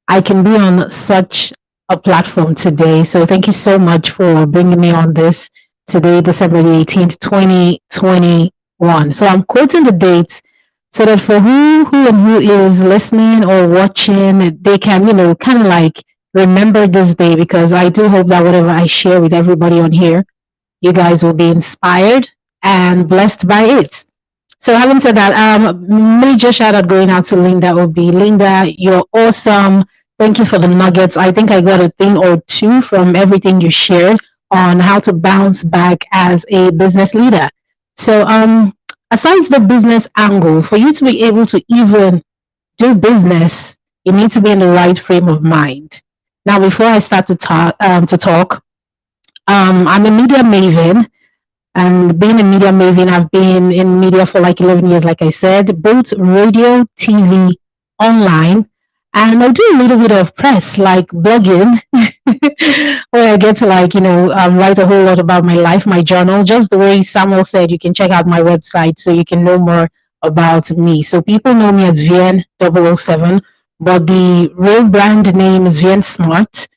I can be on such a platform today. So thank you so much for bringing me on this today, December the 18th, 2021. So I'm quoting the date so that for who and who is listening or watching, they can, kind of like remember this day, because I do hope that whatever I share with everybody on here, you guys will be inspired and blessed by it. So having said that, major shout out going out to Linda Obi. Linda, you're awesome. Thank you for the nuggets. I think I got a thing or two from everything you shared on how to bounce back as a business leader. So aside the business angle, for you to be able to even do business, you need to be in the right frame of mind. Now, before I start to talk, I'm a media maven, and being a media maven, I've been in media for like 11 years, like I said, both radio, TV, online. And I do a little bit of press, like blogging, where I get to like, write a whole lot about my life, my journal, just the way Samuel said, you can check out my website so you can know more about me. So people know me as VN007, but the real brand name is VN Smart.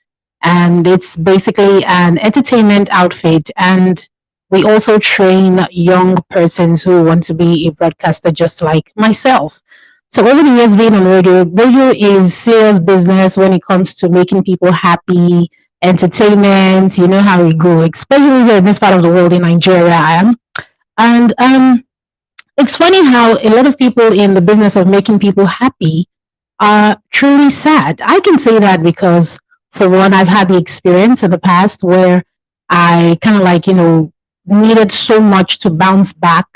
And it's basically an entertainment outfit. And we also train young persons who want to be a broadcaster just like myself. So over the years being on radio is serious business when it comes to making people happy, entertainment, you know how we go, especially here in this part of the world in Nigeria I am. And it's funny how a lot of people in the business of making people happy are truly sad. I can say that because, for one, I've had the experience in the past where I kind of like, needed so much to bounce back,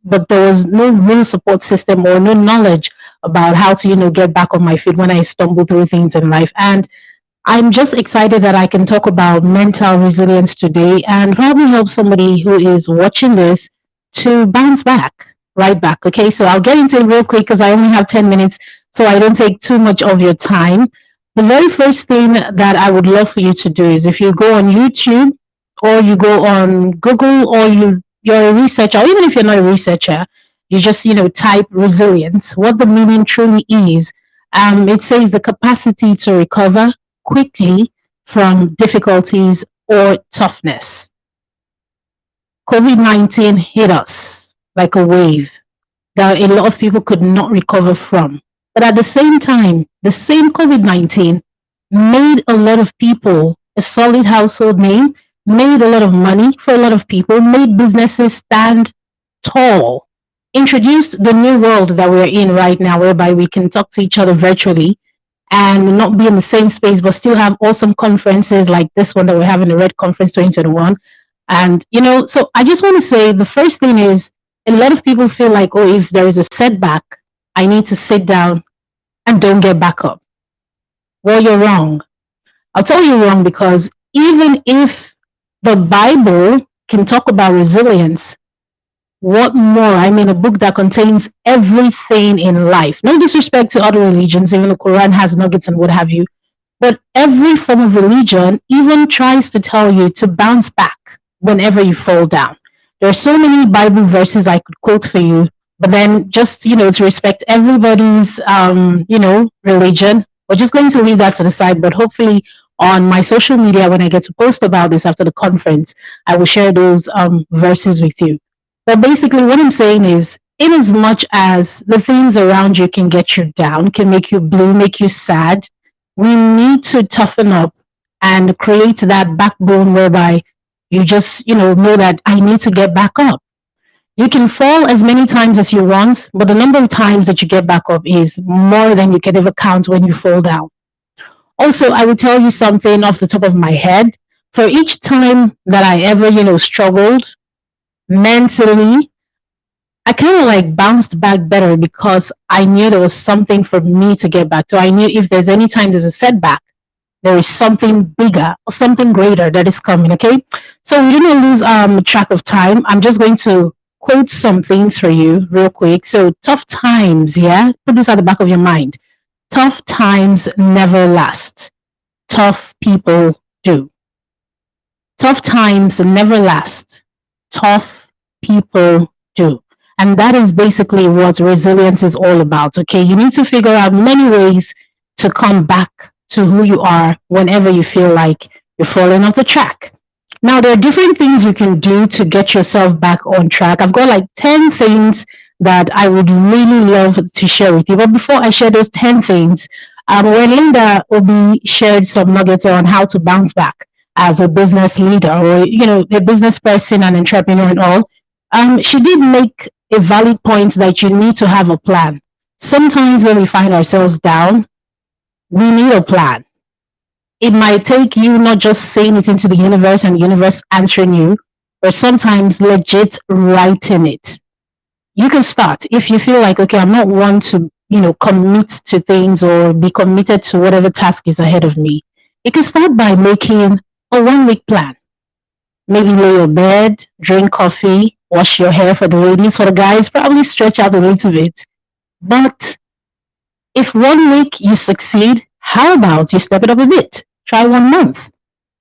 but there was no real support system or no knowledge about how to, get back on my feet when I stumble through things in life. And I'm just excited that I can talk about mental resilience today and probably help somebody who is watching this to bounce back, right back. Okay, so I'll get into it real quick because I only have 10 minutes, so I don't take too much of your time. The very first thing that I would love for you to do is if you go on YouTube or you go on Google or you're a researcher, or even if you're not a researcher, you just, type resilience, what the meaning truly is. It says the capacity to recover, quickly from difficulties or toughness. COVID-19 hit us like a wave that a lot of people could not recover from. But at the same time, the same COVID-19 made a lot of people a solid household name, made a lot of money for a lot of people, made businesses stand tall, introduced the new world that we're in right now, whereby we can talk to each other virtually and not be in the same space, but still have awesome conferences like this one that we're having, the Red Conference 2021. And, so I just want to say the first thing is a lot of people feel like, oh, if there is a setback, I need to sit down and don't get back up. Well, you're wrong. I'll tell you wrong because even if the Bible can talk about resilience, what more? I mean, a book that contains everything in life. No disrespect to other religions, even the Quran has nuggets and what have you. But every form of religion even tries to tell you to bounce back whenever you fall down. There are so many Bible verses I could quote for you, but then just, to respect everybody's, religion, we're just going to leave that to the side. But hopefully on my social media, when I get to post about this after the conference, I will share those verses with you. But basically what I'm saying is, in as much as the things around you can get you down, can make you blue, make you sad, we need to toughen up and create that backbone whereby you just, know that I need to get back up. You can fall as many times as you want, but the number of times that you get back up is more than you can ever count when you fall down. Also, I will tell you something off the top of my head. For each time that I ever, struggled mentally, I kind of like bounced back better because I knew there was something for me to get back to. I knew if there's any time there's a setback, there is something bigger or something greater that is coming, okay? So we didn't lose track of time. I'm just going to quote some things for you real quick. So tough times, yeah? Put this at the back of your mind. Tough times never last. Tough people do. Tough times never last. Tough people do. And that is basically what resilience is all about, okay? You need to figure out many ways to come back to who you are whenever you feel like you're falling off the track. Now, there are different things you can do to get yourself back on track. I've got like 10 things that I would really love to share with you. But before I share those 10 things, when Linda Obi shared some nuggets on how to bounce back as a business leader or, a business person, an entrepreneur and all, she did make a valid point that you need to have a plan. Sometimes when we find ourselves down, we need a plan. It might take you not just saying it into the universe and the universe answering you, but sometimes legit writing it. You can start if you feel like, okay, I'm not one to, commit to things or be committed to whatever task is ahead of me. You can start by making a 1-week plan. Maybe lay your bed, drink coffee, wash your hair for the ladies, for the guys, probably stretch out a little bit. But if 1 week you succeed, how about you step it up a bit? Try 1 month.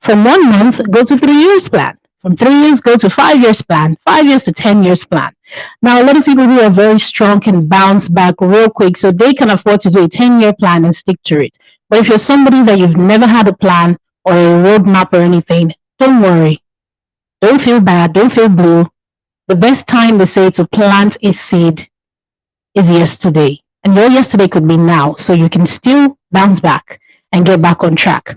From 1 month, go to 3 years plan. From 3 years, go to 5 years plan. 5 years to 10 years plan. Now, a lot of people who are very strong can bounce back real quick, so they can afford to do a 10-year plan and stick to it. But if you're somebody that you've never had a plan or a roadmap or anything, don't worry. Don't feel bad. Don't feel blue. The best time, they say, to plant a seed is yesterday. And your yesterday could be now, so you can still bounce back and get back on track.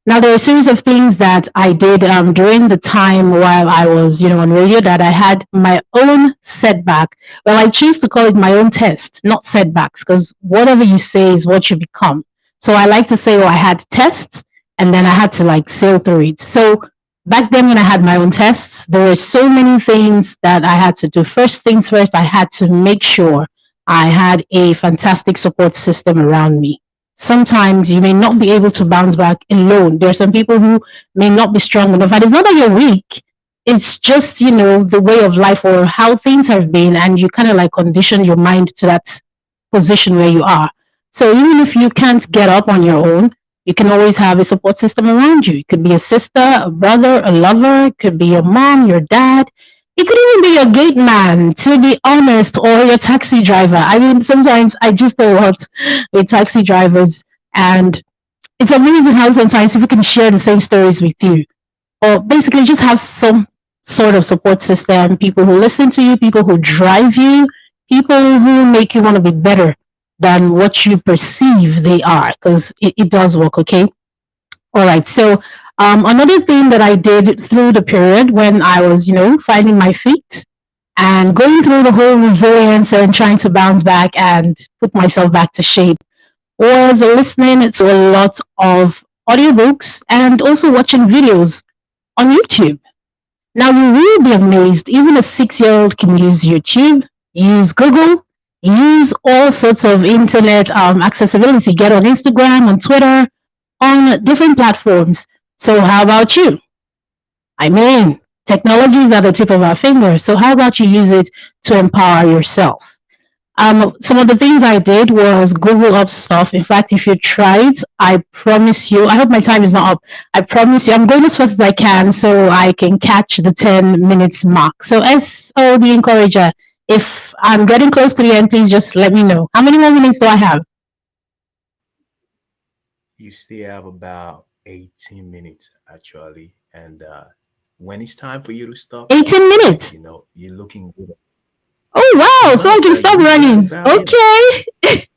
Now, there are a series of things that I did during the time while I was, on radio that I had my own setback. Well, I choose to call it my own test, not setbacks, because whatever you say is what you become. So I like to say, I had tests, and then I had to sail through it. So back then when I had my own tests, there were so many things that I had to do. First things first, I had to make sure I had a fantastic support system around me. Sometimes you may not be able to bounce back alone. There are some people who may not be strong enough. And it's not that you're weak. It's just, the way of life or how things have been. And you kind of condition your mind to that position where you are. So even if you can't get up on your own, you can always have a support system around you. It could be a sister, a brother, a lover. It could be your mom, your dad. It could even be your gate man, to be honest, or your taxi driver. I mean, sometimes I just don't want with taxi drivers. And It's amazing how sometimes people can share the same stories with you, or basically just have some sort of support system, people who listen to you, people who drive you, people who make you want to be better than what you perceive they are, because it does work, okay? All right. So another thing that I did through the period when I was, finding my feet and going through the whole resilience and trying to bounce back and put myself back to shape was listening to a lot of audiobooks and also watching videos on YouTube. Now, you will be amazed. Even a 6-year old can use YouTube, use Google, use all sorts of internet accessibility, get on Instagram, on Twitter, on different platforms. So, how about you? I mean, technology is at the tip of our fingers. So, how about you use it to empower yourself? Some of the things I did was Google up stuff. In fact, if you try it, I promise you, I hope my time is not up. I promise you, I'm going as fast as I can so I can catch the 10 minutes mark. So, SO the encourager, if I'm getting close to the end, please just let me know. How many more minutes do I have? You still have about 18 minutes actually. And when it's time for you to stop, 18 minutes. you're looking good. Oh, 18 wow. So I minutes, can like stop you got running. about, yeah, Okay.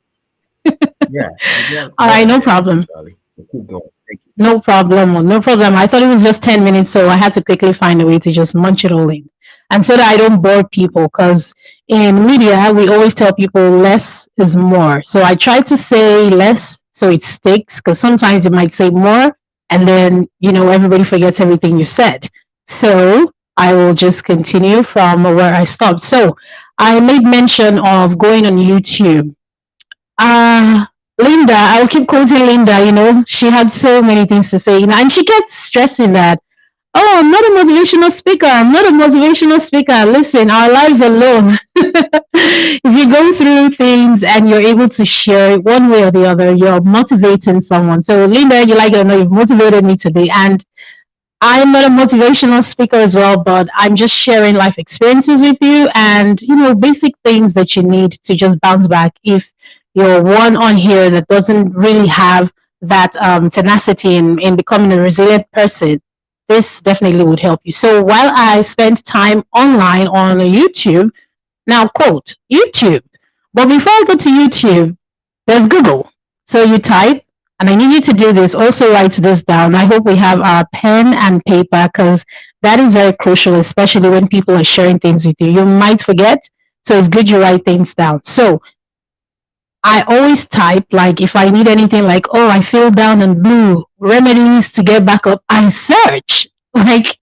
yeah, you got All more right, than no that problem. actually. Keep going. Thank you. No problem. No problem. I thought it was just 10 minutes, so I had to quickly find a way to just munch it all in. And so that I don't bore people, because in media, we always tell people less is more. So I try to say less so it sticks, because sometimes you might say more and then, everybody forgets everything you said. So I will just continue from where I stopped. So I made mention of going on YouTube. uh, Linda, I will keep quoting Linda, she had so many things to say, and she kept stressing that, oh, I'm not a motivational speaker. I'm not a motivational speaker. Listen, our lives alone. If you go through things and you're able to share it one way or the other, you're motivating someone. So, Linda, you like it or not, you've motivated me today. And I'm not a motivational speaker as well, but I'm just sharing life experiences with you and, basic things that you need to just bounce back if you're one on here that doesn't really have that tenacity in becoming a resilient person. This definitely would help you. So while I spent time online on YouTube, now quote YouTube, but before I go to YouTube, there's Google. So you type, and I need you to do this. Also write this down. I hope we have our pen and paper, because that is very crucial, especially when people are sharing things with you. You might forget, so it's good you write things down. So I always type, like, if I need anything, like, oh, I feel down and blue, remedies to get back up, I search. Like,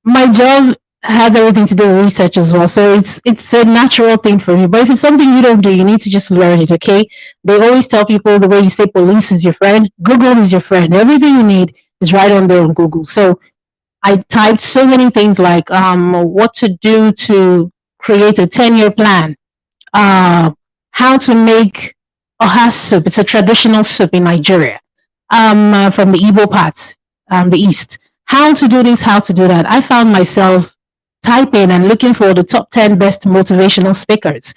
my job has everything to do with research as well. So it's a natural thing for me. But if it's something you don't do, you need to just learn it, okay? They always tell people the way you say police is your friend, Google is your friend. Everything you need is right on there on Google. So I typed so many things like what to do to create a 10-year plan, uh, how to make oha soup. It's a traditional soup in Nigeria, from the Igbo part, the east. How to do this, how to do that. I found myself typing and looking for the top 10 best motivational speakers.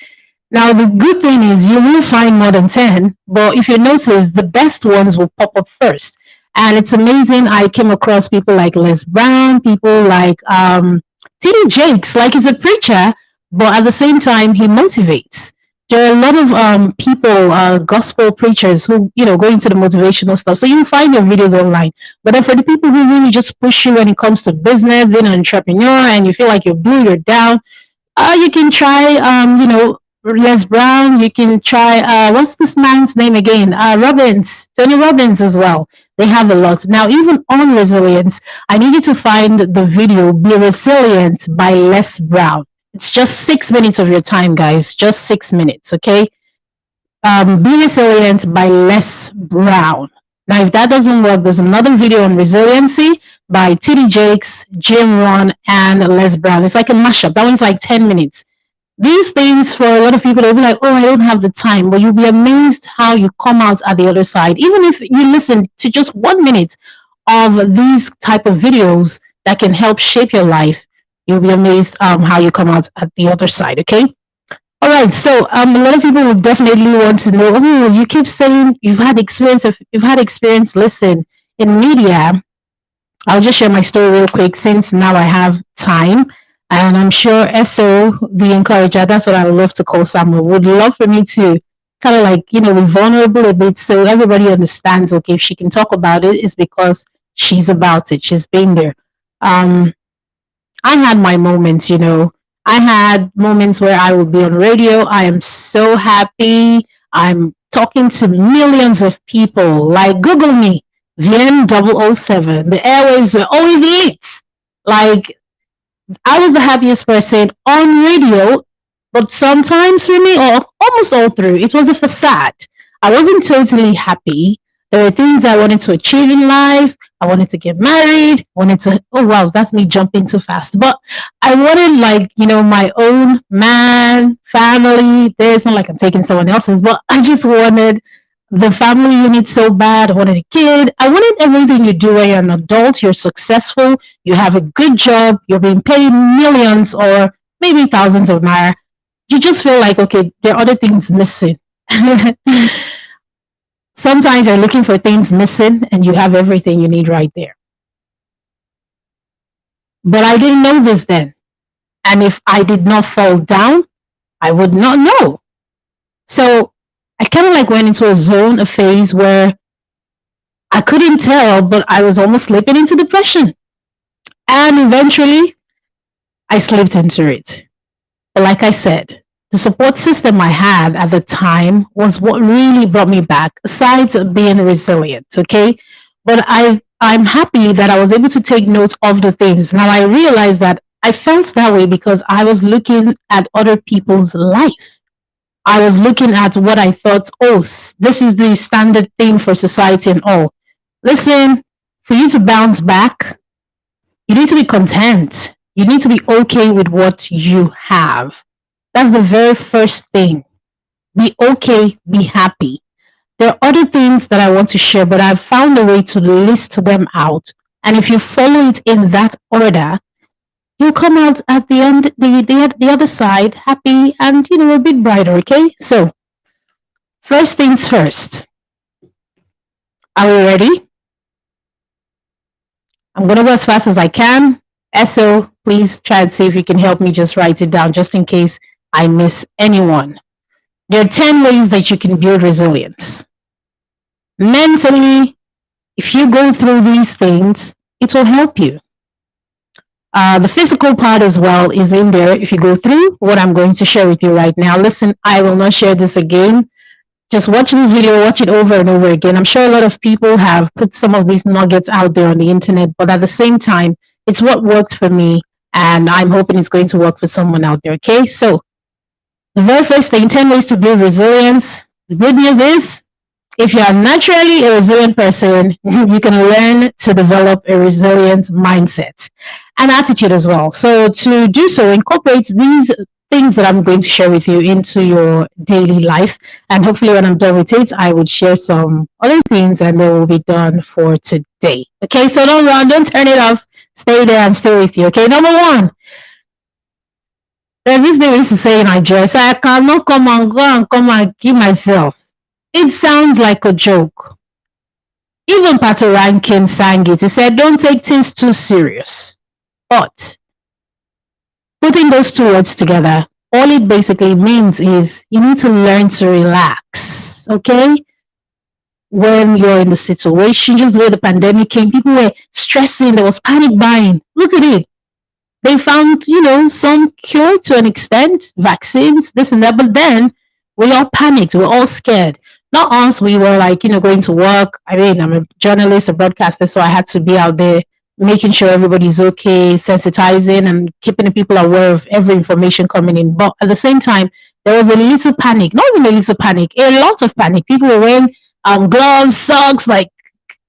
Now, the good thing is you will find more than 10, but if you notice, the best ones will pop up first. And it's amazing. I came across people like Les Brown, people like T.D. Jakes, like he's a preacher, but at the same time, he motivates. There are a lot of people, gospel preachers who, go into the motivational stuff. So you'll find their videos online. But then for the people who really just push you when it comes to business, being an entrepreneur, and you feel like you're blue, you're down, you can try, Les Brown. You can try, what's this man's name again? Robbins, Tony Robbins as well. They have a lot. Now, even on resilience, I need you to find the video, Be Resilient by Les Brown. It's just 6 minutes of your time, guys. Just 6 minutes, okay? Be Resilient by Les Brown. Now, if that doesn't work, there's another video on resiliency by T.D. Jakes, Jim Rohn, and Les Brown. It's like a mashup. That one's like 10 minutes. These things, for a lot of people, they'll be like, oh, I don't have the time. But you'll be amazed how you come out at the other side. Even if you listen to just 1 minute of these type of videos that can help shape your life, you'll be amazed how you come out at the other side, okay? All right, so a lot of people would definitely want to know. Oh, you keep saying you've had experience. Listen, in media, I'll just share my story real quick since now I have time. And I'm sure SO, the encourager, that's what I would love to call Samuel, would love for me to kind of like, be vulnerable a bit so everybody understands, okay, if she can talk about it, it's because she's about it. She's been there. Um, I had my moments. I had moments where I would be on radio. I am so happy. I'm talking to millions of people. Like, Google me, VN007. The airwaves were always lit. Like, I was the happiest person on radio, but sometimes for me, or almost all through, it was a facade. I wasn't totally happy. There were things I wanted to achieve in life. I wanted to get married. Wanted to, oh wow, that's me jumping too fast. But I wanted, like, my own man, family. It's not like I'm taking someone else's, but I just wanted the family unit so bad. I wanted a kid. I wanted everything you do when you're an adult. You're successful. You have a good job. You're being paid millions or maybe thousands of naira. You just feel like, okay, there are other things missing. Sometimes you're looking for things missing and you have everything you need right there. But I didn't know this then. And if I did not fall down, I would not know. So I kind of like went into a zone, a phase where I couldn't tell, but I was almost slipping into depression. And eventually, I slipped into it. But like I said, the support system I had at the time was what really brought me back, aside being resilient, okay? But I'm happy that I was able to take note of the things. Now I realized that I felt that way because I was looking at other people's life. I was looking at what I thought, oh, this is the standard thing for society and all. Listen, for you to bounce back, you need to be content. You need to be okay with what you have. That's the very first thing. Be okay, be happy. There are other things that I want to share, but I've found a way to list them out. And if you follow it in that order, you'll come out at the end, the other side, happy and a bit brighter. Okay, so first things first. Are we ready? I'm gonna go as fast as I can. So please try and see if you can help me just write it down, just in case I miss anyone. There are 10 ways that you can build resilience. Mentally, if you go through these things, it will help you. The physical part as well is in there. If you go through what I'm going to share with you right now, listen, I will not share this again. Just watch this video, watch it over and over again. I'm sure a lot of people have put some of these nuggets out there on the internet, but at the same time, it's what worked for me, and I'm hoping it's going to work for someone out there, okay? So, the very first thing, 10 ways to build resilience. The good news is, if you are naturally a resilient person, you can learn to develop a resilient mindset and attitude as well. So to do so, incorporate these things that I'm going to share with you into your daily life. And hopefully when I'm done with it, I would share some other things and they will be done for today. Okay, so don't run, don't turn it off. Stay there, I'm still with you. Okay, number one. There's this thing we used to say in Nigeria, so I cannot come and go and come and kill myself. It sounds like a joke. Even Pato Rankin sang it. He said, don't take things too serious. But putting those two words together, all it basically means is you need to learn to relax, okay? When you're in the situation, just where the pandemic came, people were stressing, there was panic buying. Look at it. They found, some cure to an extent, vaccines, this and that, but then we all panicked, we were all scared. Not us, we were like, going to work. I mean, I'm a journalist, a broadcaster, so I had to be out there making sure everybody's okay, sensitizing and keeping the people aware of every information coming in. But at the same time, there was a little panic, not even a little panic, a lot of panic. People were wearing gloves, socks, like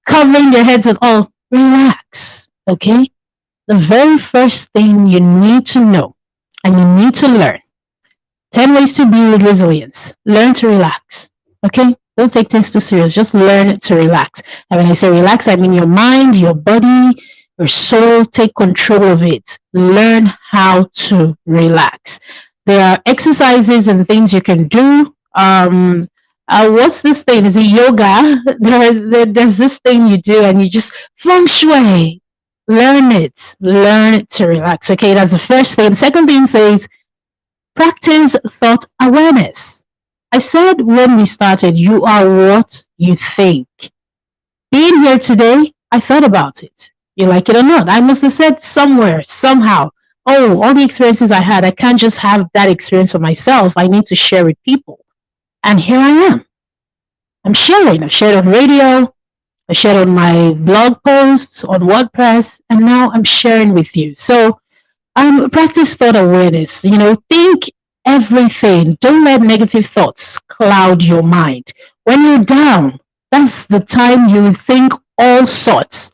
covering their heads and all. Relax, okay? The very first thing you need to know and you need to learn, 10 ways to build resilience. Learn to relax. Okay? Don't take things too serious. Just learn to relax. And when I say relax, I mean your mind, your body, your soul. Take control of it. Learn how to relax. There are exercises and things you can do. What's this thing? Is it yoga? There's this thing you do, and you just feng shui. Learn it. Learn it to relax. Okay, that's the first thing. The second thing says practice thought awareness. I said when we started, you are what you think. Being here today, I thought about it. You like it or not? I must have said somewhere, somehow, oh, all the experiences I had, I can't just have that experience for myself. I need to share with people. And here I am. I'm sharing. I've shared on radio, I shared on my blog posts, on WordPress, and now I'm sharing with you. So practice thought awareness. Think everything. Don't let negative thoughts cloud your mind. When you're down, that's the time you think all sorts,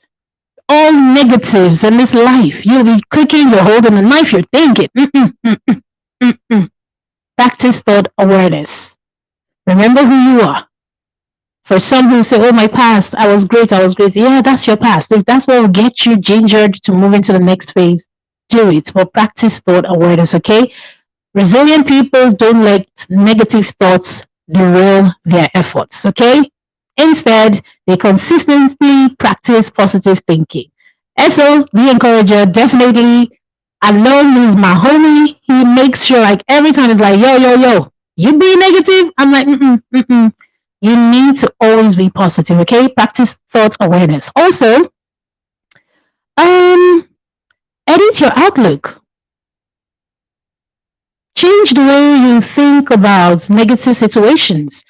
all negatives in this life. You'll be cooking, you're holding a knife, you're thinking. Practice thought awareness. Remember who you are. For some who say, oh, my past, I was great. Yeah, that's your past. If that's what will get you gingered to move into the next phase, do it. But practice thought awareness, okay? Resilient people don't let negative thoughts derail their efforts, okay? Instead, they consistently practice positive thinking. So, the encourager, definitely, along with my homie, he makes sure like every time it's like, yo, you be negative? I'm like, You need to always be positive, okay? Practice thought awareness. Also, edit your outlook. Change the way you think about negative situations.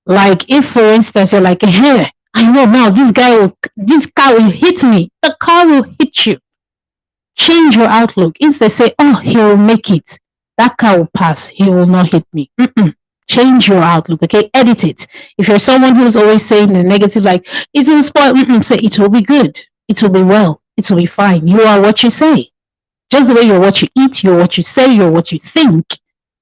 Like if, for instance, you're like, hey, I know now this car will hit me. The car will hit you. Change your outlook. Instead, say, oh, he will make it. That car will pass. He will not hit me. Change your outlook, okay? Edit it. If you're someone who's always saying the negative, like, it will spoil, say, it will be good. It will be well. It will be fine. You are what you say. Just the way you're what you eat, you're what you say, you're what you think.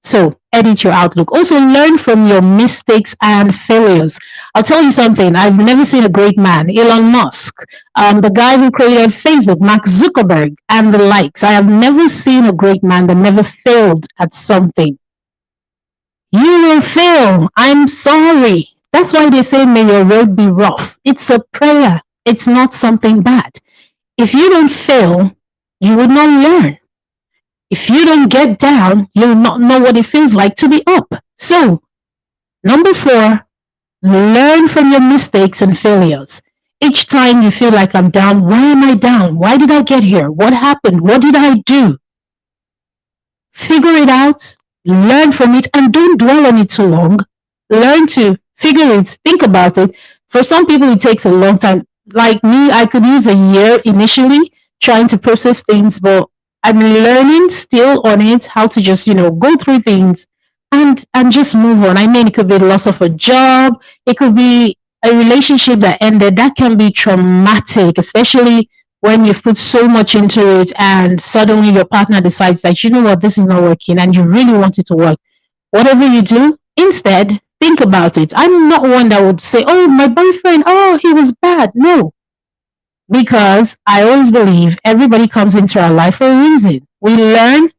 So edit your outlook. Also learn from your mistakes and failures. I'll tell you something. I've never seen a great man, Elon Musk, the guy who created Facebook, Mark Zuckerberg, and the likes. I have never seen a great man that never failed at something. You will fail. I'm sorry. That's why they say, may your road be rough. It's a prayer. It's not something bad. If you don't fail, you would not learn. If you don't get down, you'll not know what it feels like to be up. So, number 4, learn from your mistakes and failures. Each time you feel like I'm down, why am I down? Why did I get here? What happened? What did I do? Figure it out, learn from it, and don't dwell on it too long. Learn to figure it, think about it. For some people, it takes a long time. Like me, I could use a year initially trying to process things, but I'm learning still on it, how to just, go through things and just move on. I mean, it could be the loss of a job. It could be a relationship that ended. That can be traumatic, especially when you've put so much into it and suddenly your partner decides that, you know what, this is not working and you really want it to work. Whatever you do, instead, think about it. I'm not one that would say, oh, my boyfriend, oh, he was bad. No. Because I always believe everybody comes into our life for a reason. We learn,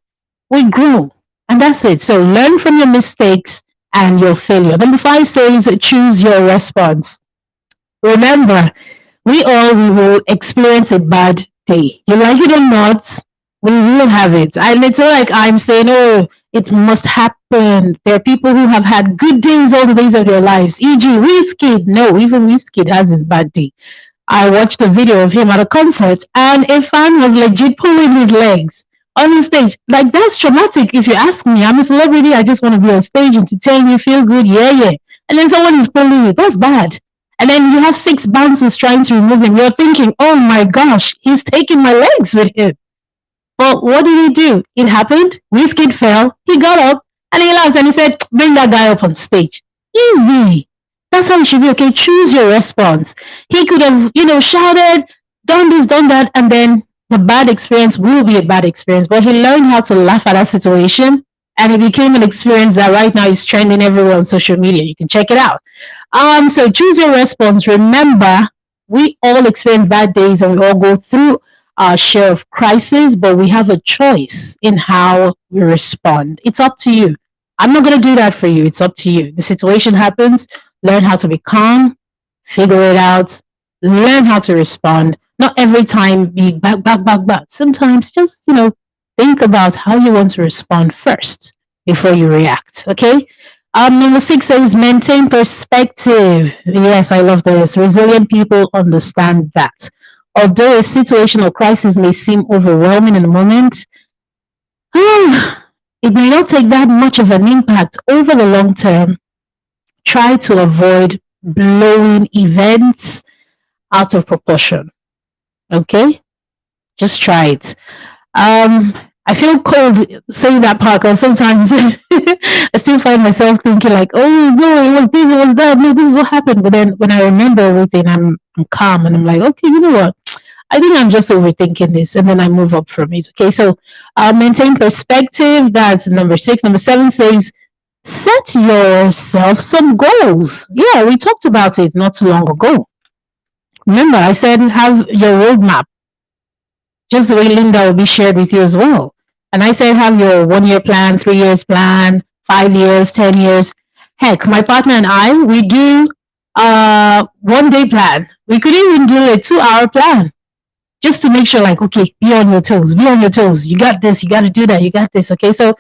we grow, and that's it. So learn from your mistakes and your failure. Number 5 says choose your response. Remember, we will experience a bad day. You like it or not, we will have it. And it's not like I'm saying, oh, it must happen. There are people who have had good days all the days of their lives. E.g., Wizkid. No, even Wizkid has his bad day. I watched a video of him at a concert and a fan was legit pulling his legs on the stage. Like, that's traumatic if you ask me. I'm a celebrity. I just want to be on stage, entertain you, feel good. Yeah. And then someone is pulling you. That's bad. And then you have 6 bouncers trying to remove him. You're thinking, oh my gosh, he's taking my legs with him. But what did he do? It happened. Wizkid fell. He got up and he laughed and he said, bring that guy up on stage. Easy. That's how it should be, okay? Choose your response. He could have, shouted, done this, done that, and then the bad experience will be a bad experience. But he learned how to laugh at that situation, and it became an experience that right now is trending everywhere on social media. You can check it out. So choose your response. Remember, we all experience bad days and we all go through share of crisis, but we have a choice in how we respond. It's up to you. I'm not going to do that for you. It's up to you. The situation happens. Learn how to be calm, figure it out, learn how to respond. Not every time be back, back, back, back. Sometimes just, think about how you want to respond first before you react. Okay. Number 6 says maintain perspective. Yes, I love this. Resilient people understand that. Although a situation or crisis may seem overwhelming in the moment, it may not take that much of an impact over the long term. Try to avoid blowing events out of proportion. Okay? Just try it. I feel cold saying that part because sometimes I still find myself thinking like, oh no, it was this, it was that, no, this is what happened. But then when I remember everything, I'm calm and I'm like, okay, you know what? I think I'm just overthinking this, and then I move up from it. Okay, so maintain perspective. That's number 6. Number 7 says set yourself some goals. Yeah, we talked about it not too long ago. Remember, I said have your roadmap, just the way Linda will be shared with you as well. And I said have your 1-year plan, 3 years plan, 5 years, 10 years. Heck, my partner and I, we do 1-day plan. We could even do a 2-hour plan just to make sure like, okay, be on your toes, be on your toes. You got this, you got to do that, you got this. Okay, so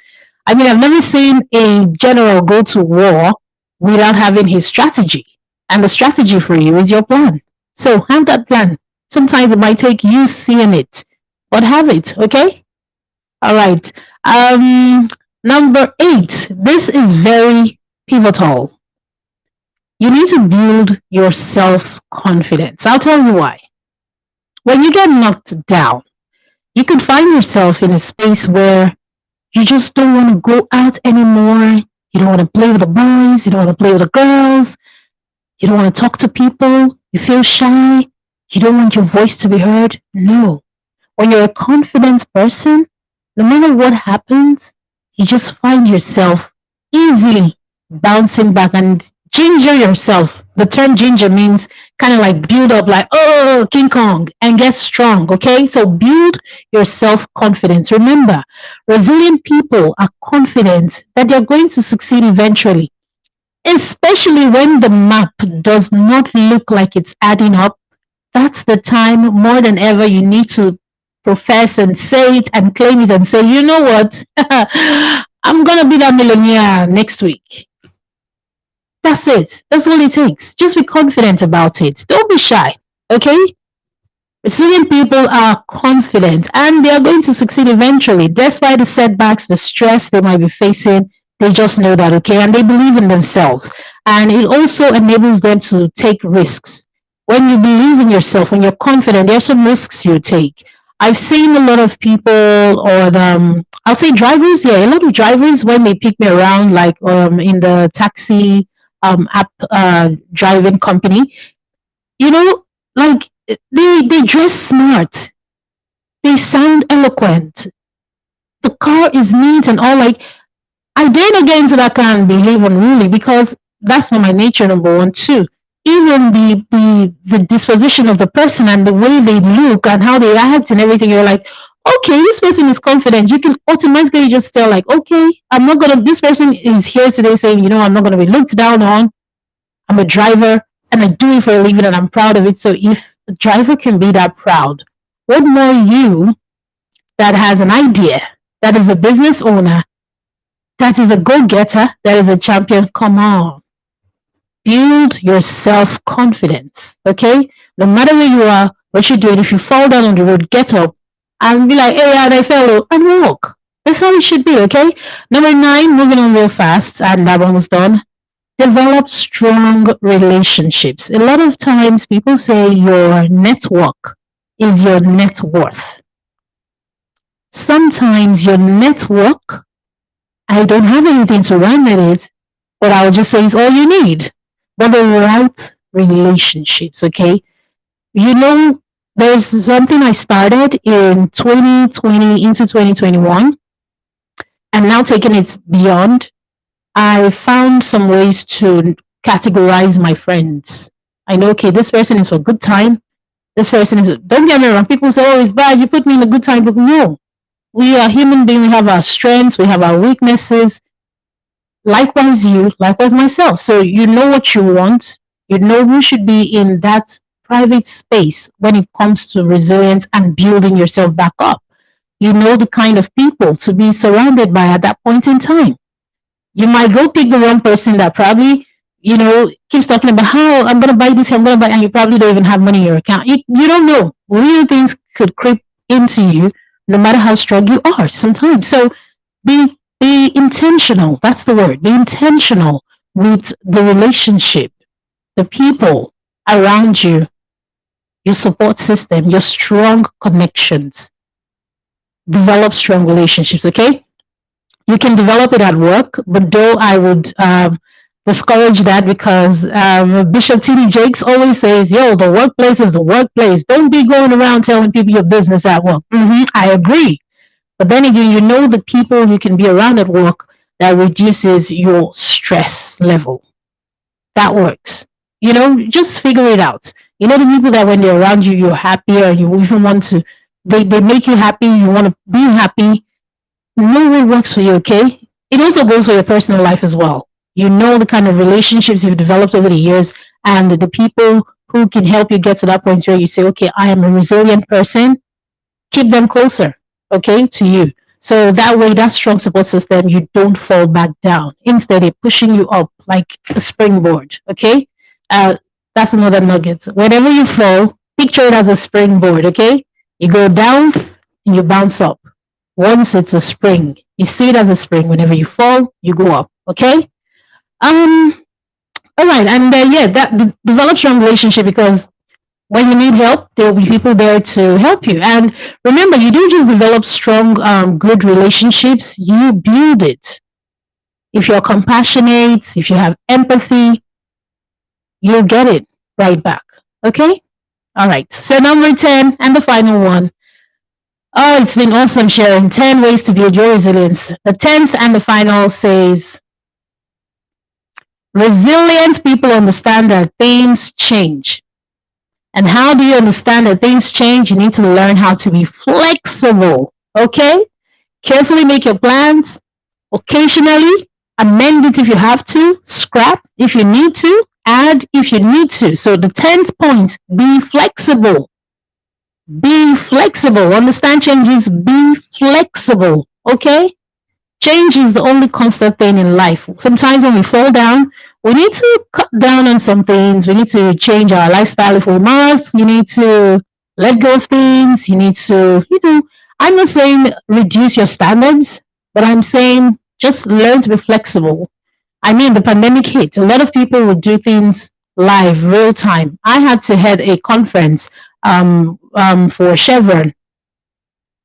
I mean, I've never seen a general go to war without having his strategy. And the strategy for you is your plan. So have that plan. Sometimes it might take you seeing it, but have it, okay? All right. Number 8. This is very pivotal. You need to build your self-confidence. I'll tell you why. When you get knocked down, you can find yourself in a space where you just don't want to go out anymore. You don't want to play with the boys. You don't want to play with the girls. You don't want to talk to people. You feel shy. You don't want your voice to be heard. No. When you're a confident person, no matter what happens, you just find yourself easily bouncing back and ginger yourself. The term ginger means kind of like build up like, oh, King Kong, and get strong, okay? So build your self-confidence. Remember, resilient people are confident that they're going to succeed eventually, especially when the map does not look like it's adding up. That's the time more than ever you need to profess and say it and claim it and say, you know what? I'm going to be that millionaire next week. That's it. That's all it takes. Just be confident about it. Don't be shy. Okay? Resilient people are confident and they are going to succeed eventually. Despite the setbacks, the stress they might be facing, they just know that, okay? And they believe in themselves. And it also enables them to take risks. When you believe in yourself, when you're confident, there are some risks you take. I've seen a lot of people, or I'll say drivers, yeah, a lot of drivers, when they pick me around, like in the taxi app driving company, like they dress smart, they sound eloquent, the car is neat and all. Like, I dare not get into that car and behave unruly because that's not my nature, number one. Two, even the disposition of the person and the way they look and how they act and everything, you're like, okay, this person is confident. You can automatically just tell, like, okay, this person is here today saying, I'm not gonna be looked down on. I'm a driver and I do it for a living and I'm proud of it. So if the driver can be that proud, what more you that has an idea, that is a business owner, that is a go-getter, that is a champion? Come on. Build your self-confidence, okay? No matter where you are, what you're doing, if you fall down on the road, get up and be like, hey, I fell, and walk. That's how it should be, okay? Number 9, moving on real fast, and I'm almost done. Develop strong relationships. A lot of times people say your network is your net worth. Sometimes your network, I don't have anything to run with it, but I'll just say it's all you need. But the right relationships, okay? There's something I started in 2020 into 2021, and now taking it beyond. I found some ways to categorize my friends. I know, okay, this person is for good time. This person is, don't get me wrong, people say, oh, it's bad, you put me in a good time, but no. We are human beings, we have our strengths, we have our weaknesses. Likewise you, likewise myself. So you know what you want, you know who should be in that private space when it comes to resilience and building yourself back up. You know the kind of people to be surrounded by at that point in time. You might go pick the wrong person that probably, keeps talking about how I'm gonna buy this, I'm gonna buy, and you probably don't even have money in your account. You don't know. Real things could creep into you, no matter how strong you are. Sometimes, so be intentional. That's the word. Be intentional with the relationship, the people around you, your support system, your strong connections. Develop strong relationships. Okay. You can develop it at work, but though I would discourage that because Bishop T.D. Jakes always says, yo, the workplace is the workplace. Don't be going around telling people your business at work. I agree. But then again, you know the people you can be around at work that reduces your stress level. That works. Just figure it out. You know the people that when they're around you, you're happier and you even want to, they make you happy, you want to be happy. Know what works for you, okay? It also goes for your personal life as well. You know the kind of relationships you've developed over the years and the people who can help you get to that point where you say, okay, I am a resilient person. Keep them closer, okay, to you. So that way, that strong support system, you don't fall back down. Instead, they're pushing you up like a springboard, okay? That's another nugget. Whenever you fall, picture it as a springboard, okay? You go down and you bounce up. Once it's a spring, you see it as a spring. Whenever you fall, you go up. Okay. All right, and that develop strong relationship because when you need help, there will be people there to help you. And remember, you don't just develop strong, good relationships. You build it. If you're compassionate, if you have empathy, you'll get it right back. Okay. All right. So number 10 and the final one. Oh, it's been awesome sharing 10 ways to build your resilience. The 10th and the final says, resilient people understand that things change. And how do you understand that things change? You need to learn how to be flexible, okay? Carefully make your plans. Occasionally, amend it if you have to. Scrap if you need to. Add if you need to. So the 10th point, be flexible. Be flexible. Understand changes. Be flexible. Okay? Change is the only constant thing in life. Sometimes when we fall down, we need to cut down on some things. We need to change our lifestyle if we must. You need to let go of things. You need to, I'm not saying reduce your standards, but I'm saying just learn to be flexible. I mean, the pandemic hit. A lot of people would do things live, real time. I had to head a conference for Chevron.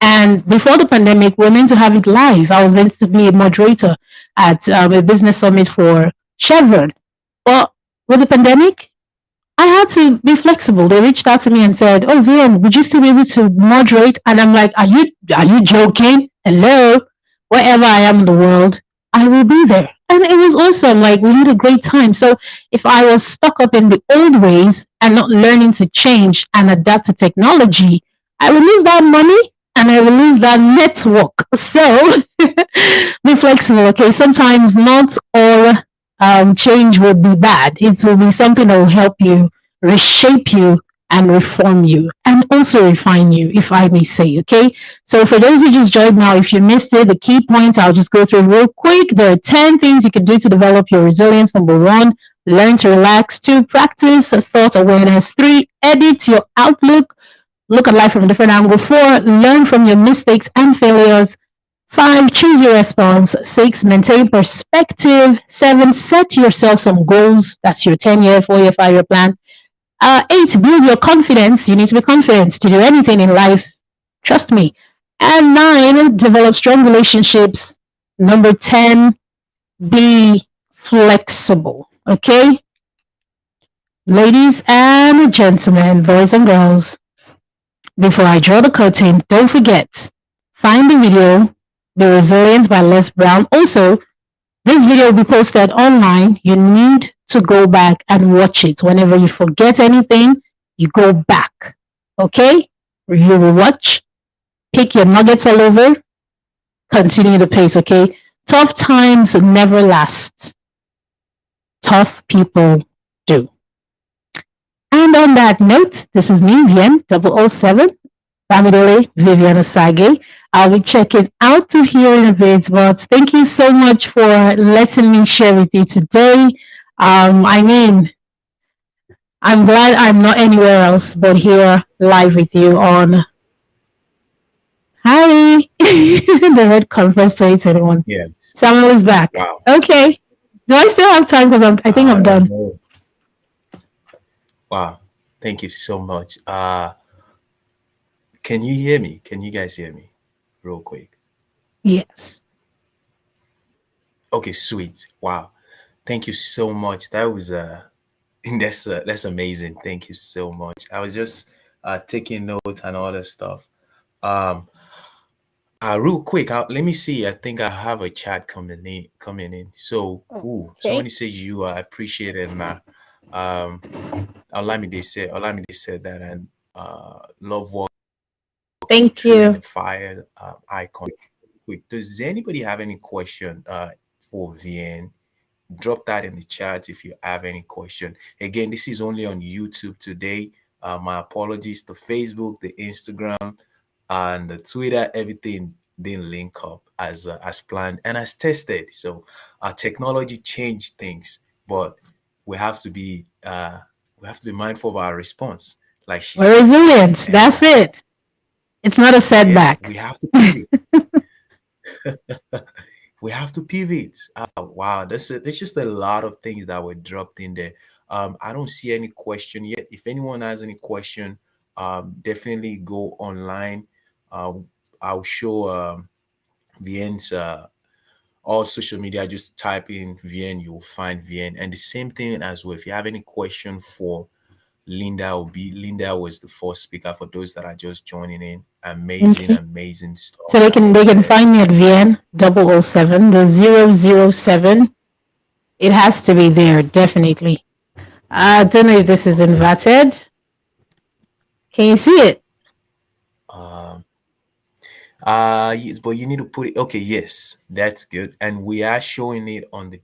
And before the pandemic, we were meant to have it live. I was meant to be a moderator at a business summit for Chevron. But with the pandemic, I had to be flexible. They reached out to me and said, "Oh, Vian, would you still be able to moderate?" And I'm like, "Are you joking? Hello, wherever I am in the world, I will be there." And it was awesome. Like we had a great time. So if I was stuck up in the old ways and not learning to change and adapt to technology, I would lose that money and I will lose that network. So be flexible, okay? Sometimes not all change will be bad. It will be something that will help you, reshape you, and reform you, and also refine you, if I may say, okay? So for those who just joined now, if you missed it, the key points I'll just go through real quick. There are 10 things you can do to develop your resilience. Number 1, learn to relax. 2, practice thought awareness. 3, edit your outlook. Look at life from a different angle. 4, learn from your mistakes and failures. 5, choose your response. 6, maintain perspective. 7, set yourself some goals. That's your 10-year, 4-year, 5-year plan. 8, build your confidence. You need to be confident to do anything in life. Trust me. And 9, develop strong relationships. Number 10, be flexible. Okay? Ladies and gentlemen, boys and girls, before I draw the curtain, don't forget, find the video, Be Resilient by Les Brown. Also, this video will be posted online. You need to go back and watch it. Whenever you forget anything, you go back Okay? You will watch, pick your nuggets all over, continue the pace, okay? Tough times never last. Tough people do. And on that note, this is me, Vien, 007, Bamidele Viviana Sage. I'll be checking out to here in a bit, but thank you so much for letting me share with you today. I mean, I'm glad I'm not anywhere else but here live with you on Hi, the Red Conference 2021. Yes. Samuel is back. Wow. Okay. Do I still have time? Because I think I I'm don't done. know. Wow. Thank you so much. Can you hear me? Can you guys hear me? Real quick. Yes. Okay, sweet. Wow. Thank you so much. That was that's amazing. Thank you so much. I was just taking note and all that stuff. Um real quick, let me see. I think I have a chat coming in. So, Okay. somebody says you are appreciated, ma. Um Olamide said that, and love walking Thank through in the you. fire icon. Quick, does anybody have any question for VN? Drop that in the chat if you have any question. Again, this is only on YouTube today. My apologies to Facebook, the Instagram, and the Twitter. Everything didn't link up as planned and as tested. So our technology changed things, but we have to be mindful of our response, like she We're said, resilient. and That's it. It's not a yeah, we setback. have to pivot. We have to pivot. Wow, there's just a lot of things that were dropped in there. I don't see any question yet. If anyone has any question, definitely go online. Uh, I'll show VN's all social media. Just type in VN, you'll find VN. And the same thing as well. If you have any question for Linda was the first speaker for those that are just joining in. Amazing, Okay. amazing So stuff they that can was they can said. find me at VN 007, the 007. It has to be there, definitely. I don't know if this is inverted. Can you see it? Um, yes, but you need to put it. Okay, yes, that's good. And we are showing it on the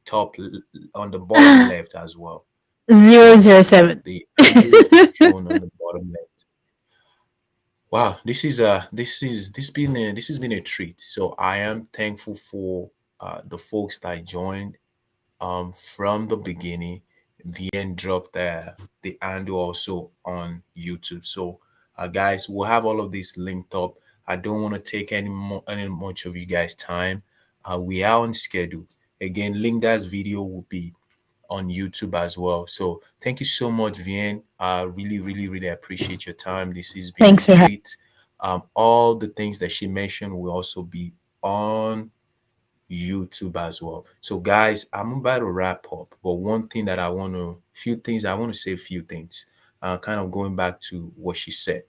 on the bottom left as well. Zero So zero seven. the handle will be shown on the bottom left. Wow, this has been a treat. So I am thankful for the folks that joined from the beginning. VN dropped the handle also on YouTube. So guys, we'll have all of this linked up. I don't want to take any much of you guys' time. We are on schedule. Again, Linda's video will be on YouTube as well. So thank you so much, VN. I really, really, really appreciate your time. This has been a Thanks for having. treat. All the things that she mentioned will also be on YouTube as well. So, guys, I'm about to wrap up. But one thing that I want to say a few things. Kind of going back to what she said.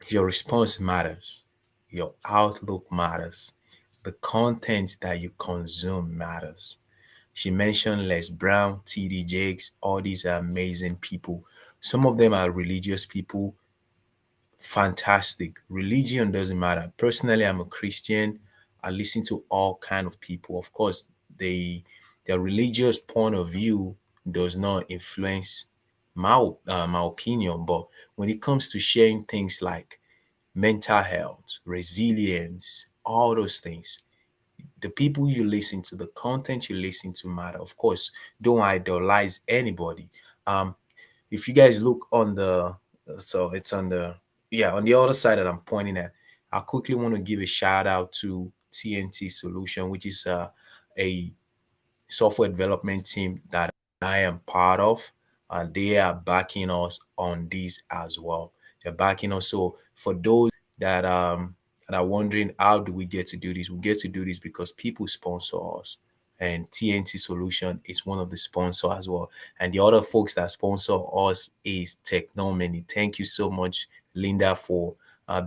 Your response matters. Your outlook matters. The content that you consume matters. She mentioned Les Brown, TD Jakes, all these are amazing people. Some of them are religious people. Fantastic. Religion doesn't matter. Personally, I'm a Christian. I listen to all kind of people. Of course, their religious point of view does not influence my opinion. But when it comes to sharing things like mental health, resilience, all those things, the people you listen to, the content you listen to matter. Of course, don't idolize anybody. Um, if you guys look on the so it's on the yeah on the other side that I'm pointing at, I quickly want to give a shout out to TNT Solution, which is a software development team that I am part of, and they are backing us on this as well. They're backing us. So for those that are wondering how do we get to do this, we get to do this because people sponsor us. And TNT Solution is one of the sponsors as well. And the other folks that sponsor us is Technomany. Thank you so much, Linda, for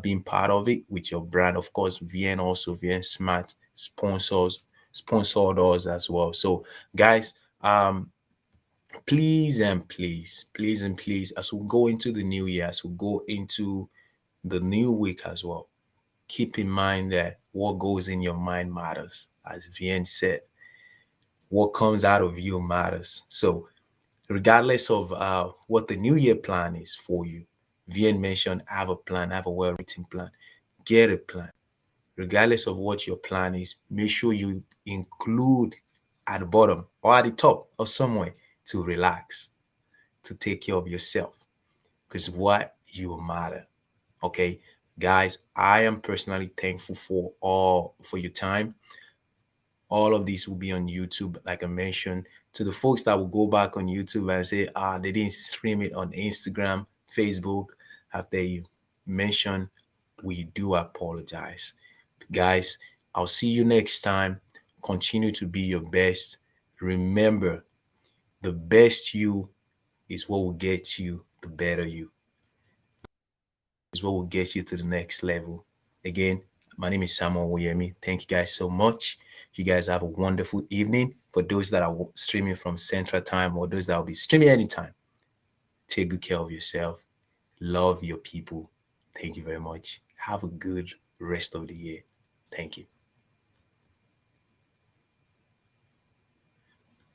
being part of it with your brand. Of course, VN also VN Smart sponsored us as well. So, guys, please and please, please and please, as we go into the new year, as we go into the new week as well, keep in mind that what goes in your mind matters. As Vien said, what comes out of you matters. So, regardless of what the new year plan is for you, Vien mentioned have a plan, have a well written plan, get a plan. Regardless of what your plan is, make sure you include at the bottom or at the top or somewhere to relax, to take care of yourself. Because what you matter. Okay. Guys, I am personally thankful for your time. All of these will be on YouTube, like I mentioned. To the folks that will go back on YouTube and say, they didn't stream it on Instagram, Facebook, after you mentioned, we do apologize. Guys, I'll see you next time. Continue to be your best. Remember, the best you is what will get you the better you, is what will get you to the next level. Again, my name is Samuel Woyemi. Thank you guys so much. You guys have a wonderful evening. For those that are streaming from Central Time or those that will be streaming anytime, take good care of yourself. Love your people. Thank you very much. Have a good rest of the year. Thank you.